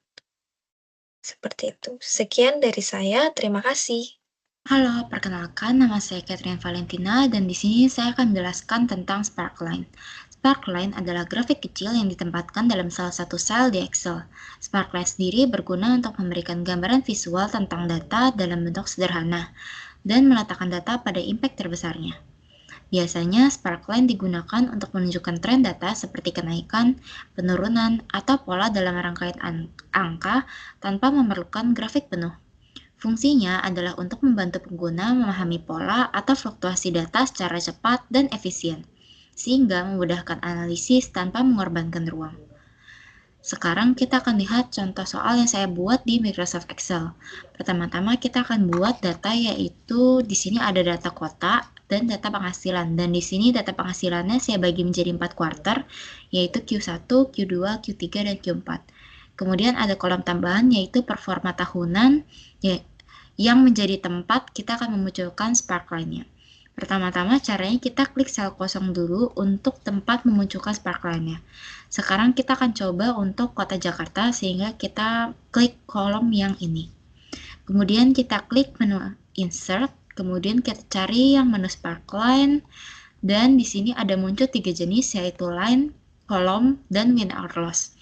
Speaker 3: Seperti itu. Sekian dari saya. Terima kasih.
Speaker 6: Halo, perkenalkan nama saya Catherine Valentina dan di sini saya akan menjelaskan tentang Sparkline. Sparkline adalah grafik kecil yang ditempatkan dalam salah satu sel di Excel. Sparkline sendiri berguna untuk memberikan gambaran visual tentang data dalam bentuk sederhana dan meletakkan data pada impact terbesarnya. Biasanya, Sparkline digunakan untuk menunjukkan tren data seperti kenaikan, penurunan, atau pola dalam rangkaian angka tanpa memerlukan grafik penuh. Fungsinya adalah untuk membantu pengguna memahami pola atau fluktuasi data secara cepat dan efisien, sehingga memudahkan analisis tanpa mengorbankan ruang. Sekarang kita akan lihat contoh soal yang saya buat di Microsoft Excel. Pertama-tama kita akan buat data, yaitu di sini ada data kota dan data penghasilan. Dan di sini data penghasilannya saya bagi menjadi 4 kuarter, yaitu Q1, Q2, Q3, dan Q4. Kemudian ada kolom tambahan, yaitu performa tahunan, yang menjadi tempat kita akan memunculkan Sparkline-nya. Pertama-tama caranya kita klik sel kosong dulu untuk tempat memunculkan Sparkline-nya. Sekarang kita akan coba untuk kota Jakarta sehingga kita klik kolom yang ini. Kemudian kita klik menu insert, kemudian kita cari yang menu Sparkline dan di sini ada muncul 3 jenis yaitu line, kolom, dan win or loss.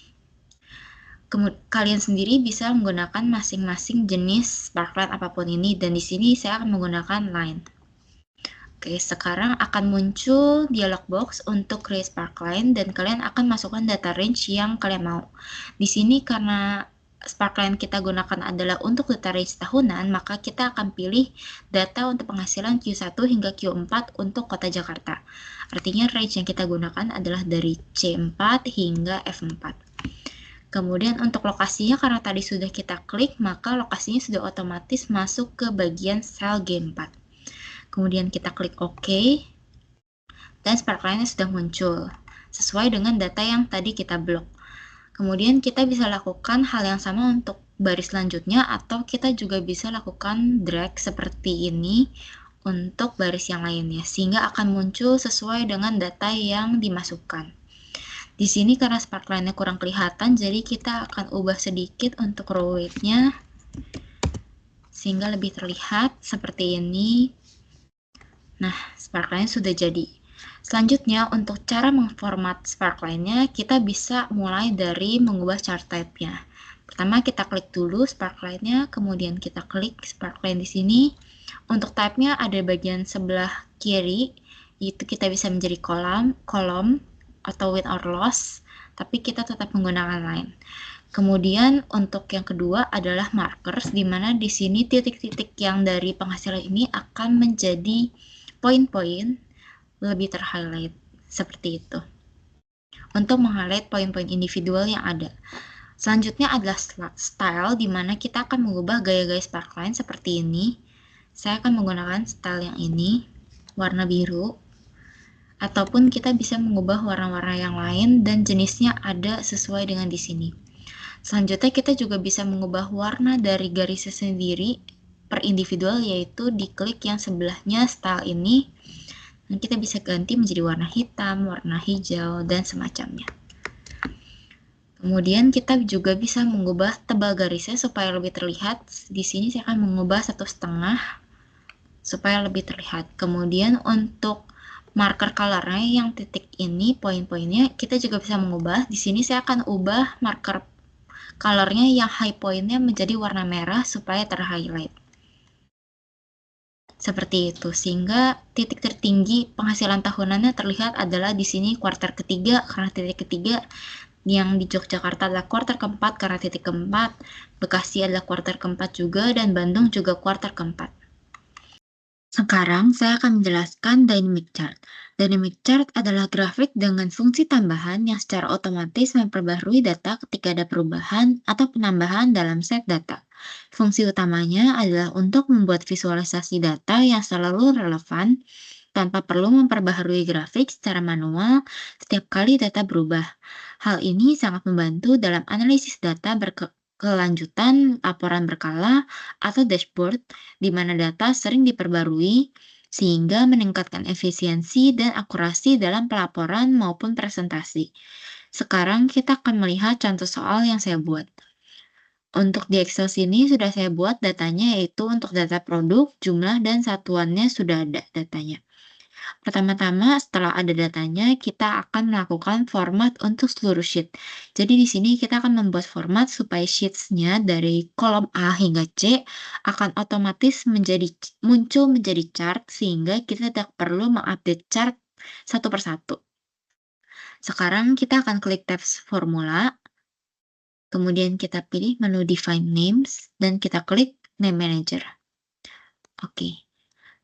Speaker 6: Kalian sendiri bisa menggunakan masing-masing jenis Sparkline apapun ini dan di sini saya akan menggunakan line. Oke, sekarang akan muncul dialog box untuk create Sparkline dan kalian akan masukkan data range yang kalian mau. Di sini karena Sparkline kita gunakan adalah untuk data range tahunan, maka kita akan pilih data untuk penghasilan Q1 hingga Q4 untuk kota Jakarta. Artinya range yang kita gunakan adalah dari C4 hingga F4. Kemudian untuk lokasinya karena tadi sudah kita klik, maka lokasinya sudah otomatis masuk ke bagian sel G4. Kemudian kita klik OK, dan Sparkline-nya sudah muncul, sesuai dengan data yang tadi kita blok. Kemudian kita bisa lakukan hal yang sama untuk baris selanjutnya, atau kita juga bisa lakukan drag seperti ini untuk baris yang lainnya, sehingga akan muncul sesuai dengan data yang dimasukkan. Di sini karena Sparkline-nya kurang kelihatan, jadi kita akan ubah sedikit untuk row weight-nya sehingga lebih terlihat seperti ini. Nah, Sparkline sudah jadi. Selanjutnya, untuk cara memformat Sparkline-nya, kita bisa mulai dari mengubah chart type-nya. Pertama, kita klik dulu Sparkline-nya, kemudian kita klik Sparkline di sini. Untuk type-nya ada bagian sebelah kiri, yaitu kita bisa menjadi kolom atau win or loss, tapi kita tetap menggunakan line. Kemudian untuk yang kedua adalah markers, di mana di sini titik-titik yang dari penghasilan ini akan menjadi poin-poin lebih terhighlight seperti itu. Untuk meng-highlight poin-poin individual yang ada. Selanjutnya adalah style, di mana kita akan mengubah gaya-gaya Sparkline seperti ini. Saya akan menggunakan style yang ini, warna biru. Ataupun kita bisa mengubah warna-warna yang lain dan jenisnya ada sesuai dengan di sini. Selanjutnya kita juga bisa mengubah warna dari garisnya sendiri per individual, yaitu diklik yang sebelahnya style ini. Dan kita bisa ganti menjadi warna hitam, warna hijau, dan semacamnya. Kemudian kita juga bisa mengubah tebal garisnya supaya lebih terlihat. Di sini saya akan mengubah 1,5 supaya lebih terlihat. Kemudian untuk marker colornya yang titik ini, poin-poinnya, kita juga bisa mengubah. Di sini saya akan ubah marker colornya yang high point-nya menjadi warna merah supaya terhighlight. Seperti itu, sehingga titik tertinggi penghasilan tahunannya terlihat adalah di sini kuartal ketiga, karena titik ketiga. Yang di Yogyakarta adalah kuartal keempat karena titik keempat, Bekasi adalah kuartal keempat juga, dan Bandung juga kuartal keempat. Sekarang saya akan menjelaskan dynamic chart. Dynamic chart adalah grafik dengan fungsi tambahan yang secara otomatis memperbarui data ketika ada perubahan atau penambahan dalam set data. Fungsi utamanya adalah untuk membuat visualisasi data yang selalu relevan tanpa perlu memperbaharui grafik secara manual setiap kali data berubah. Hal ini sangat membantu dalam analisis data berkelanjutan, laporan berkala, atau dashboard, di mana data sering diperbarui, sehingga meningkatkan efisiensi dan akurasi dalam pelaporan maupun presentasi. Sekarang kita akan melihat contoh soal yang saya buat. Untuk di Excel sini sudah saya buat datanya, yaitu untuk data produk, jumlah, dan satuannya sudah ada datanya. Pertama-tama, setelah ada datanya, kita akan melakukan format untuk seluruh sheet. Jadi di sini kita akan membuat format supaya sheets-nya dari kolom A hingga C akan otomatis muncul menjadi chart, sehingga kita tidak perlu mengupdate chart satu persatu. Sekarang kita akan klik tab formula, kemudian kita pilih menu define names, dan kita klik name manager. Oke.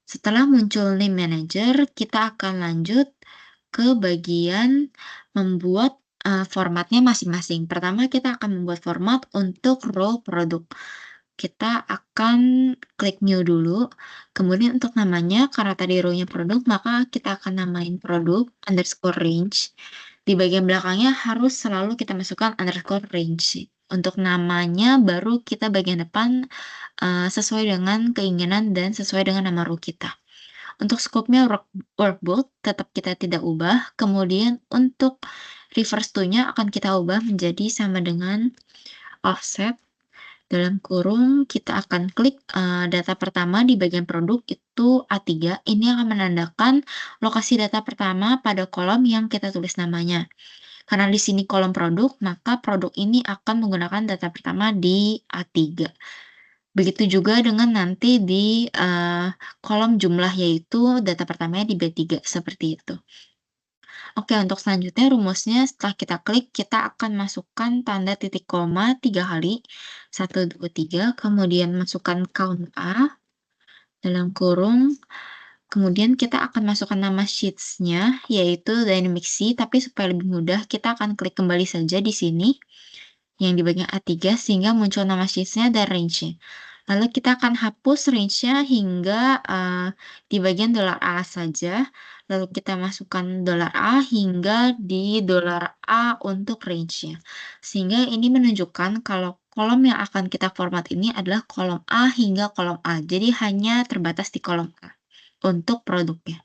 Speaker 6: Setelah muncul name manager, kita akan lanjut ke bagian membuat formatnya masing-masing. Pertama, kita akan membuat format untuk row produk. Kita akan klik new dulu. Kemudian untuk namanya, karena tadi row-nya produk, maka kita akan namain produk underscore range. Di bagian belakangnya harus selalu kita masukkan underscore range. Untuk namanya baru kita bagian depan sesuai dengan keinginan dan sesuai dengan nama row kita. Untuk scope-nya workbook tetap kita tidak ubah. Kemudian untuk reverse to-nya akan kita ubah menjadi sama dengan offset. Dalam kurung kita akan klik data pertama di bagian produk itu A3. Ini akan menandakan lokasi data pertama pada kolom yang kita tulis namanya. Karena di sini kolom produk, maka produk ini akan menggunakan data pertama di A3. Begitu juga dengan nanti di kolom jumlah, yaitu data pertamanya di B3, seperti itu. Oke, untuk selanjutnya rumusnya setelah kita klik, kita akan masukkan tanda titik koma 3 kali, 1, 2, 3, kemudian masukkan count A, dalam kurung, kemudian kita akan masukkan nama sheets-nya, yaitu dynamic C, tapi supaya lebih mudah, kita akan klik kembali saja di sini, yang di bagian A3, sehingga muncul nama sheets-nya dan range-nya. Lalu kita akan hapus range-nya hingga di bagian $A saja. Lalu kita masukkan $A hingga di $A untuk range-nya. Sehingga ini menunjukkan kalau kolom yang akan kita format ini adalah kolom A hingga kolom A. Jadi hanya terbatas di kolom A untuk produknya.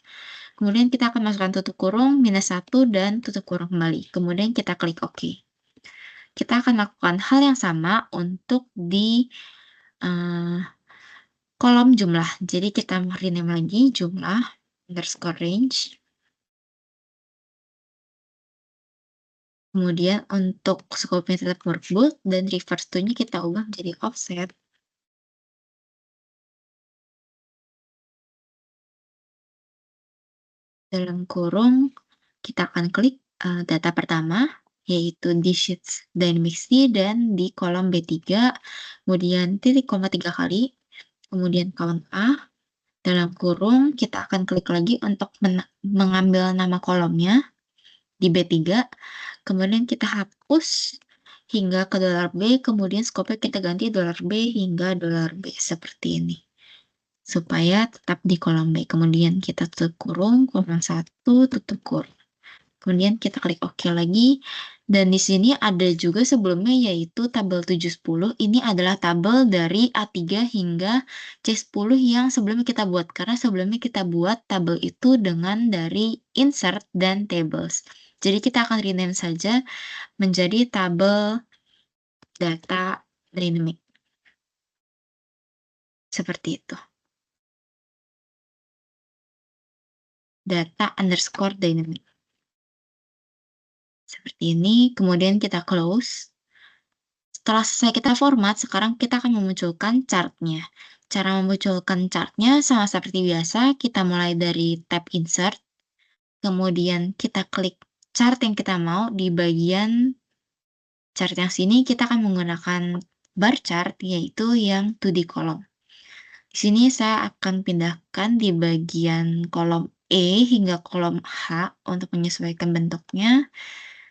Speaker 6: Kemudian kita akan masukkan tutup kurung, -1, dan tutup kurung kembali. Kemudian kita klik OK. Kita akan lakukan hal yang sama untuk di kolom jumlah. Jadi kita rename lagi jumlah. underscore range. Kemudian untuk scope-nya tetap workbook dan reverse to-nya kita ubah menjadi offset. Dalam kurung, kita akan klik data pertama, yaitu di sheets dynamic C dan di kolom B3, kemudian titik koma 3 kali, kemudian count A, dalam kurung kita akan klik lagi untuk mengambil nama kolomnya di B3, kemudian kita hapus hingga ke $B, kemudian scope-nya kita ganti $B hingga $B, seperti ini. Supaya tetap di kolom B. Kemudian kita tutup kurung, kolom 1, tutup kurung. Kemudian kita klik OK lagi. Dan di sini ada juga sebelumnya yaitu tabel 710. Ini adalah tabel dari A3 hingga C10 yang sebelumnya kita buat. Karena sebelumnya kita buat tabel itu dengan dari insert dan tables. Jadi kita akan rename saja menjadi tabel data dynamic. Seperti itu. Data underscore dynamic. Seperti ini, kemudian kita close. Setelah selesai kita format, sekarang kita akan memunculkan chart-nya. Cara memunculkan chart-nya sama seperti biasa, kita mulai dari tab insert, kemudian kita klik chart yang kita mau di bagian chart yang sini, kita akan menggunakan bar chart, yaitu yang 2D column. Di sini saya akan pindahkan di bagian kolom E hingga kolom H untuk menyesuaikan bentuknya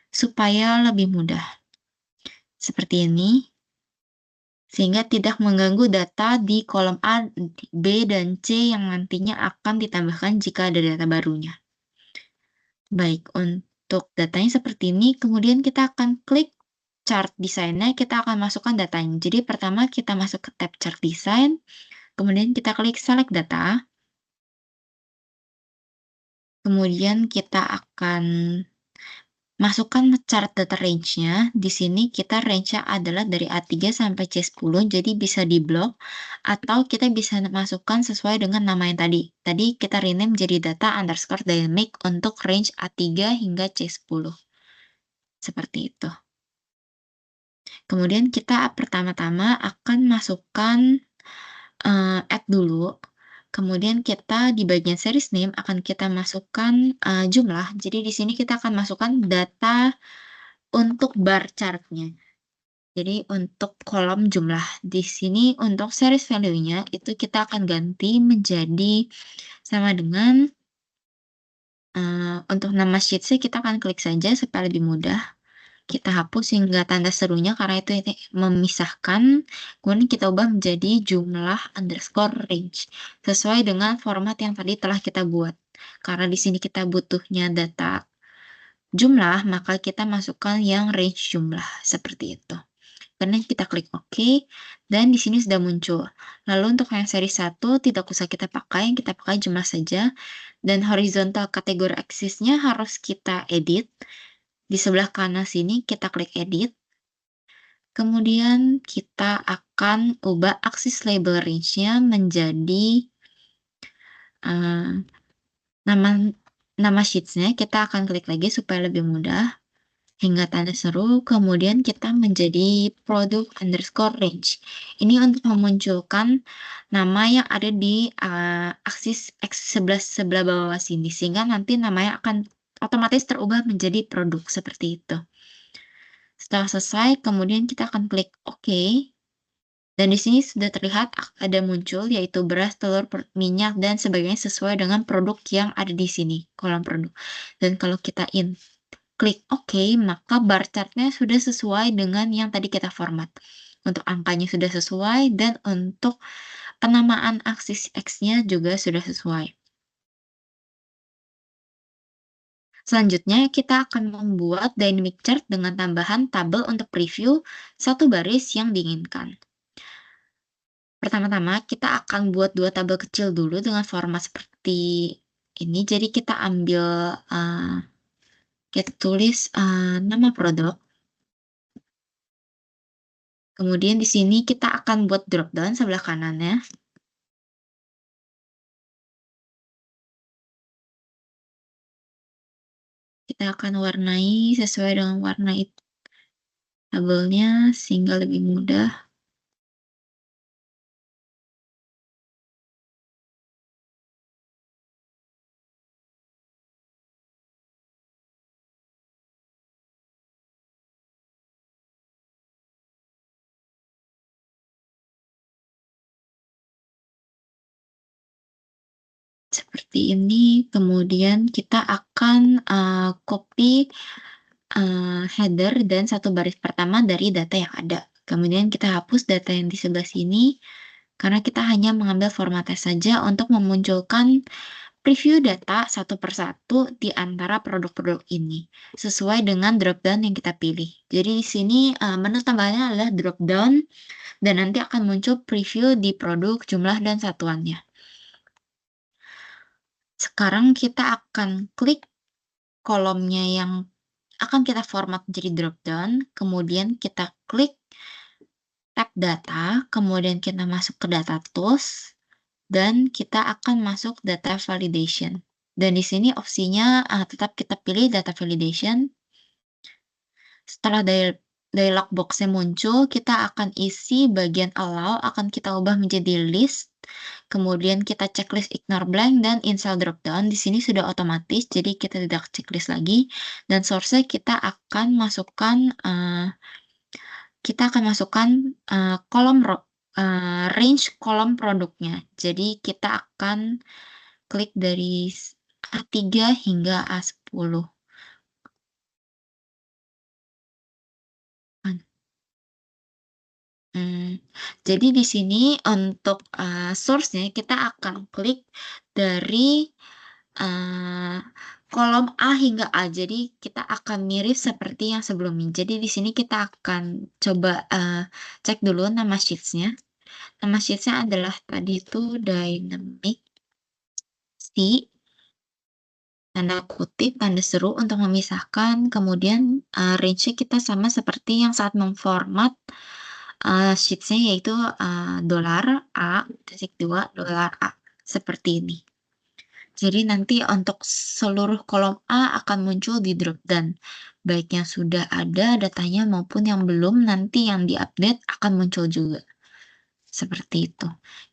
Speaker 6: supaya lebih mudah. Seperti ini, sehingga tidak mengganggu data di kolom A, B, dan C yang nantinya akan ditambahkan jika ada data barunya. Baik, untuk datanya seperti ini, kemudian kita akan klik chart design-nya, kita akan masukkan datanya. Jadi pertama kita masuk ke tab chart design, kemudian kita klik select data, kemudian kita akan masukkan chart data range-nya. Di sini kita range-nya adalah dari A3 sampai C10, jadi bisa di blok, atau kita bisa masukkan sesuai dengan nama yang tadi. Tadi kita rename jadi data underscore dynamic untuk range A3 hingga C10. Seperti itu. Kemudian kita pertama-tama akan masukkan add dulu. Kemudian kita di bagian series name akan kita masukkan jumlah. Jadi di sini kita akan masukkan data untuk bar chart-nya. Jadi untuk kolom jumlah. Di sini untuk series value-nya itu kita akan ganti menjadi sama dengan untuk nama sheets-nya kita akan klik saja supaya lebih mudah. Kita hapus hingga tanda serunya karena itu memisahkan, kemudian kita ubah menjadi jumlah underscore range sesuai dengan format yang tadi telah kita buat. Karena di sini kita butuhnya data jumlah, maka kita masukkan yang range jumlah seperti itu. Kemudian kita klik OK, dan di sini sudah muncul. Lalu untuk yang seri 1 tidak usah kita pakai, kita pakai jumlah saja. Dan horizontal kategori axis-nya harus kita edit. Di sebelah kanan sini kita klik edit. Kemudian kita akan ubah aksis label range-nya menjadi nama sheets-nya. Kita akan klik lagi supaya lebih mudah. Hingga tanda seru, kemudian kita menjadi product underscore range. Ini untuk memunculkan nama yang ada di aksis X sebelah bawah sini. Sehingga nanti namanya akan otomatis terubah menjadi produk seperti itu. Setelah selesai, kemudian kita akan klik OK. Dan di sini sudah terlihat ada muncul yaitu beras, telur, minyak, dan sebagainya sesuai dengan produk yang ada di sini, kolom produk. Dan kalau kita klik OK, maka bar chart-nya sudah sesuai dengan yang tadi kita format. Untuk angkanya sudah sesuai, dan untuk penamaan aksis X-nya juga sudah sesuai. Selanjutnya, kita akan membuat dynamic chart dengan tambahan tabel untuk preview satu baris yang diinginkan. Pertama-tama, kita akan buat dua tabel kecil dulu dengan format seperti ini. Jadi kita ambil, kita tulis nama produk. Kemudian di sini kita akan buat drop down sebelah kanannya. kita akan warnai sesuai dengan warna itu tabelnya sehingga lebih mudah. Seperti ini, kemudian kita akan copy header dan satu baris pertama dari data yang ada. Kemudian kita hapus data yang di sebelah sini, karena kita hanya mengambil formatnya saja untuk memunculkan preview data satu persatu di antara produk-produk ini, sesuai dengan dropdown yang kita pilih. Jadi di sini menu tambahannya adalah dropdown, dan nanti akan muncul preview di produk, jumlah, dan satuannya. Sekarang kita akan klik kolomnya yang akan kita format menjadi dropdown, kemudian kita klik tab data, kemudian kita masuk ke data tools, dan kita akan masuk data validation. Dan di sini opsinya tetap kita pilih data validation. Setelah dialog box-nya muncul, kita akan isi bagian allow, akan kita ubah menjadi list. Kemudian kita checklist ignore blank dan install dropdown. Di sini sudah otomatis, jadi kita tidak checklist lagi. Dan source-nya kita akan masukkan kolom range kolom produknya. Jadi kita akan klik dari A3 hingga A10. Jadi di sini untuk source-nya kita akan klik dari kolom A hingga A. Jadi kita akan mirip seperti yang sebelumnya. Jadi di sini kita akan coba cek dulu nama sheets-nya. Nama sheets-nya adalah tadi itu dynamic C, tanda kutip, tanda seru untuk memisahkan. Kemudian range-nya kita sama seperti yang saat memformat sheets-nya, yaitu $A_2 seperti ini. Jadi nanti untuk seluruh kolom A akan muncul di dropdown, baik yang sudah ada datanya maupun yang belum, nanti yang diupdate akan muncul juga. Seperti itu.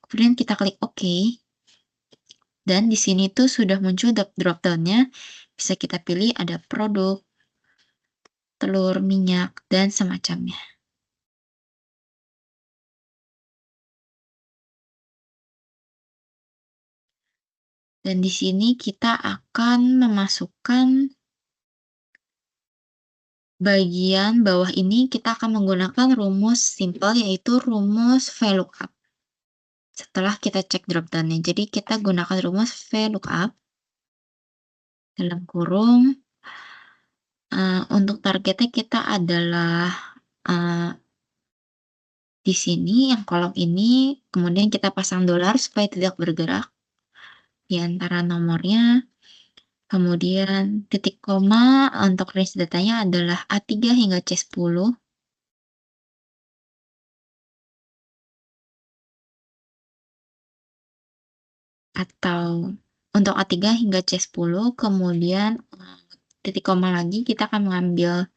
Speaker 6: Kemudian kita klik OK. Dan di sini tuh sudah muncul dropdown-nya. Bisa kita pilih ada produk, telur, minyak, dan semacamnya. Dan di sini kita akan memasukkan bagian bawah ini, kita akan menggunakan rumus simple, yaitu rumus VLOOKUP. Setelah kita cek dropdown-nya, jadi kita gunakan rumus VLOOKUP dalam kurung. Untuk targetnya kita adalah di sini yang kolom ini, kemudian kita pasang dolar supaya tidak bergerak di antara nomornya. Kemudian titik koma untuk range datanya adalah A3 hingga C10. Atau untuk A3 hingga C10, kemudian titik koma lagi, kita akan mengambil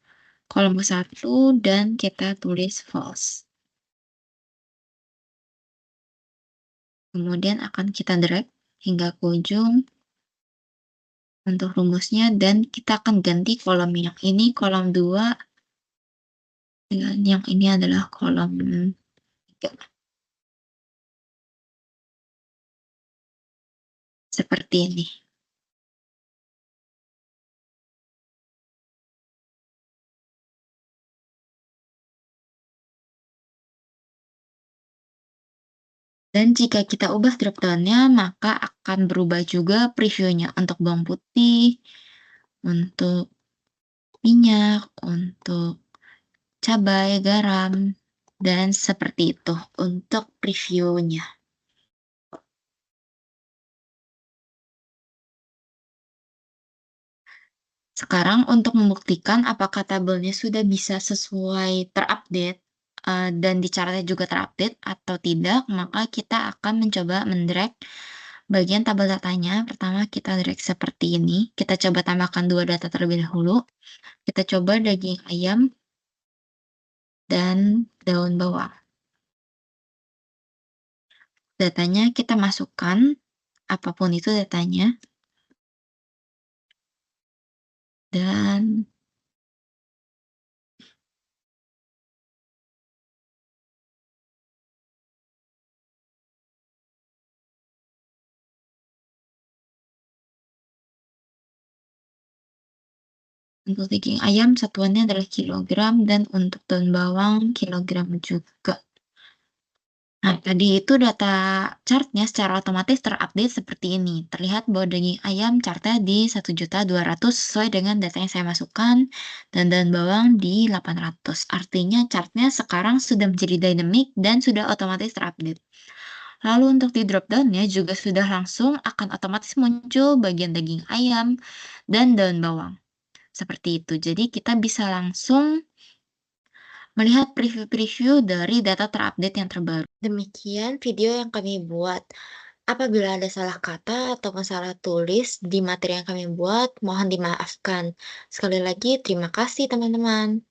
Speaker 6: kolom ke-1 dan kita tulis false. Kemudian akan kita drag hingga ke ujung untuk rumusnya, dan kita akan ganti kolom yang ini kolom 2 dengan yang ini adalah kolom 3. Seperti ini. Dan jika kita ubah dropdown-nya, maka akan berubah juga preview-nya untuk bawang putih, untuk minyak, untuk cabai, garam, dan seperti itu untuk preview-nya. Sekarang untuk membuktikan apakah tabelnya sudah bisa sesuai terupdate dan di chartnya juga terupdate atau tidak, maka kita akan mencoba mendrag Bagian tabel datanya, pertama kita drag seperti ini. Kita coba tambahkan 2 data terlebih dahulu. Kita coba daging ayam dan daun bawang. Datanya kita masukkan, apapun itu datanya. Dan untuk daging ayam satuannya adalah kilogram dan untuk daun bawang kilogram juga. Nah, tadi itu data chartnya secara otomatis terupdate seperti ini. Terlihat bahwa daging ayam chartnya di 1.200.000 sesuai dengan data yang saya masukkan, dan daun bawang di 800. Artinya chartnya sekarang sudah menjadi dynamic dan sudah otomatis terupdate. Lalu untuk di drop-down-nya juga sudah langsung akan otomatis muncul bagian daging ayam dan daun bawang. Seperti itu. Jadi kita bisa langsung melihat preview-preview dari data terupdate yang terbaru. Demikian video yang kami buat. Apabila ada salah kata atau salah tulis di materi yang kami buat, mohon dimaafkan. Sekali lagi, terima kasih teman-teman.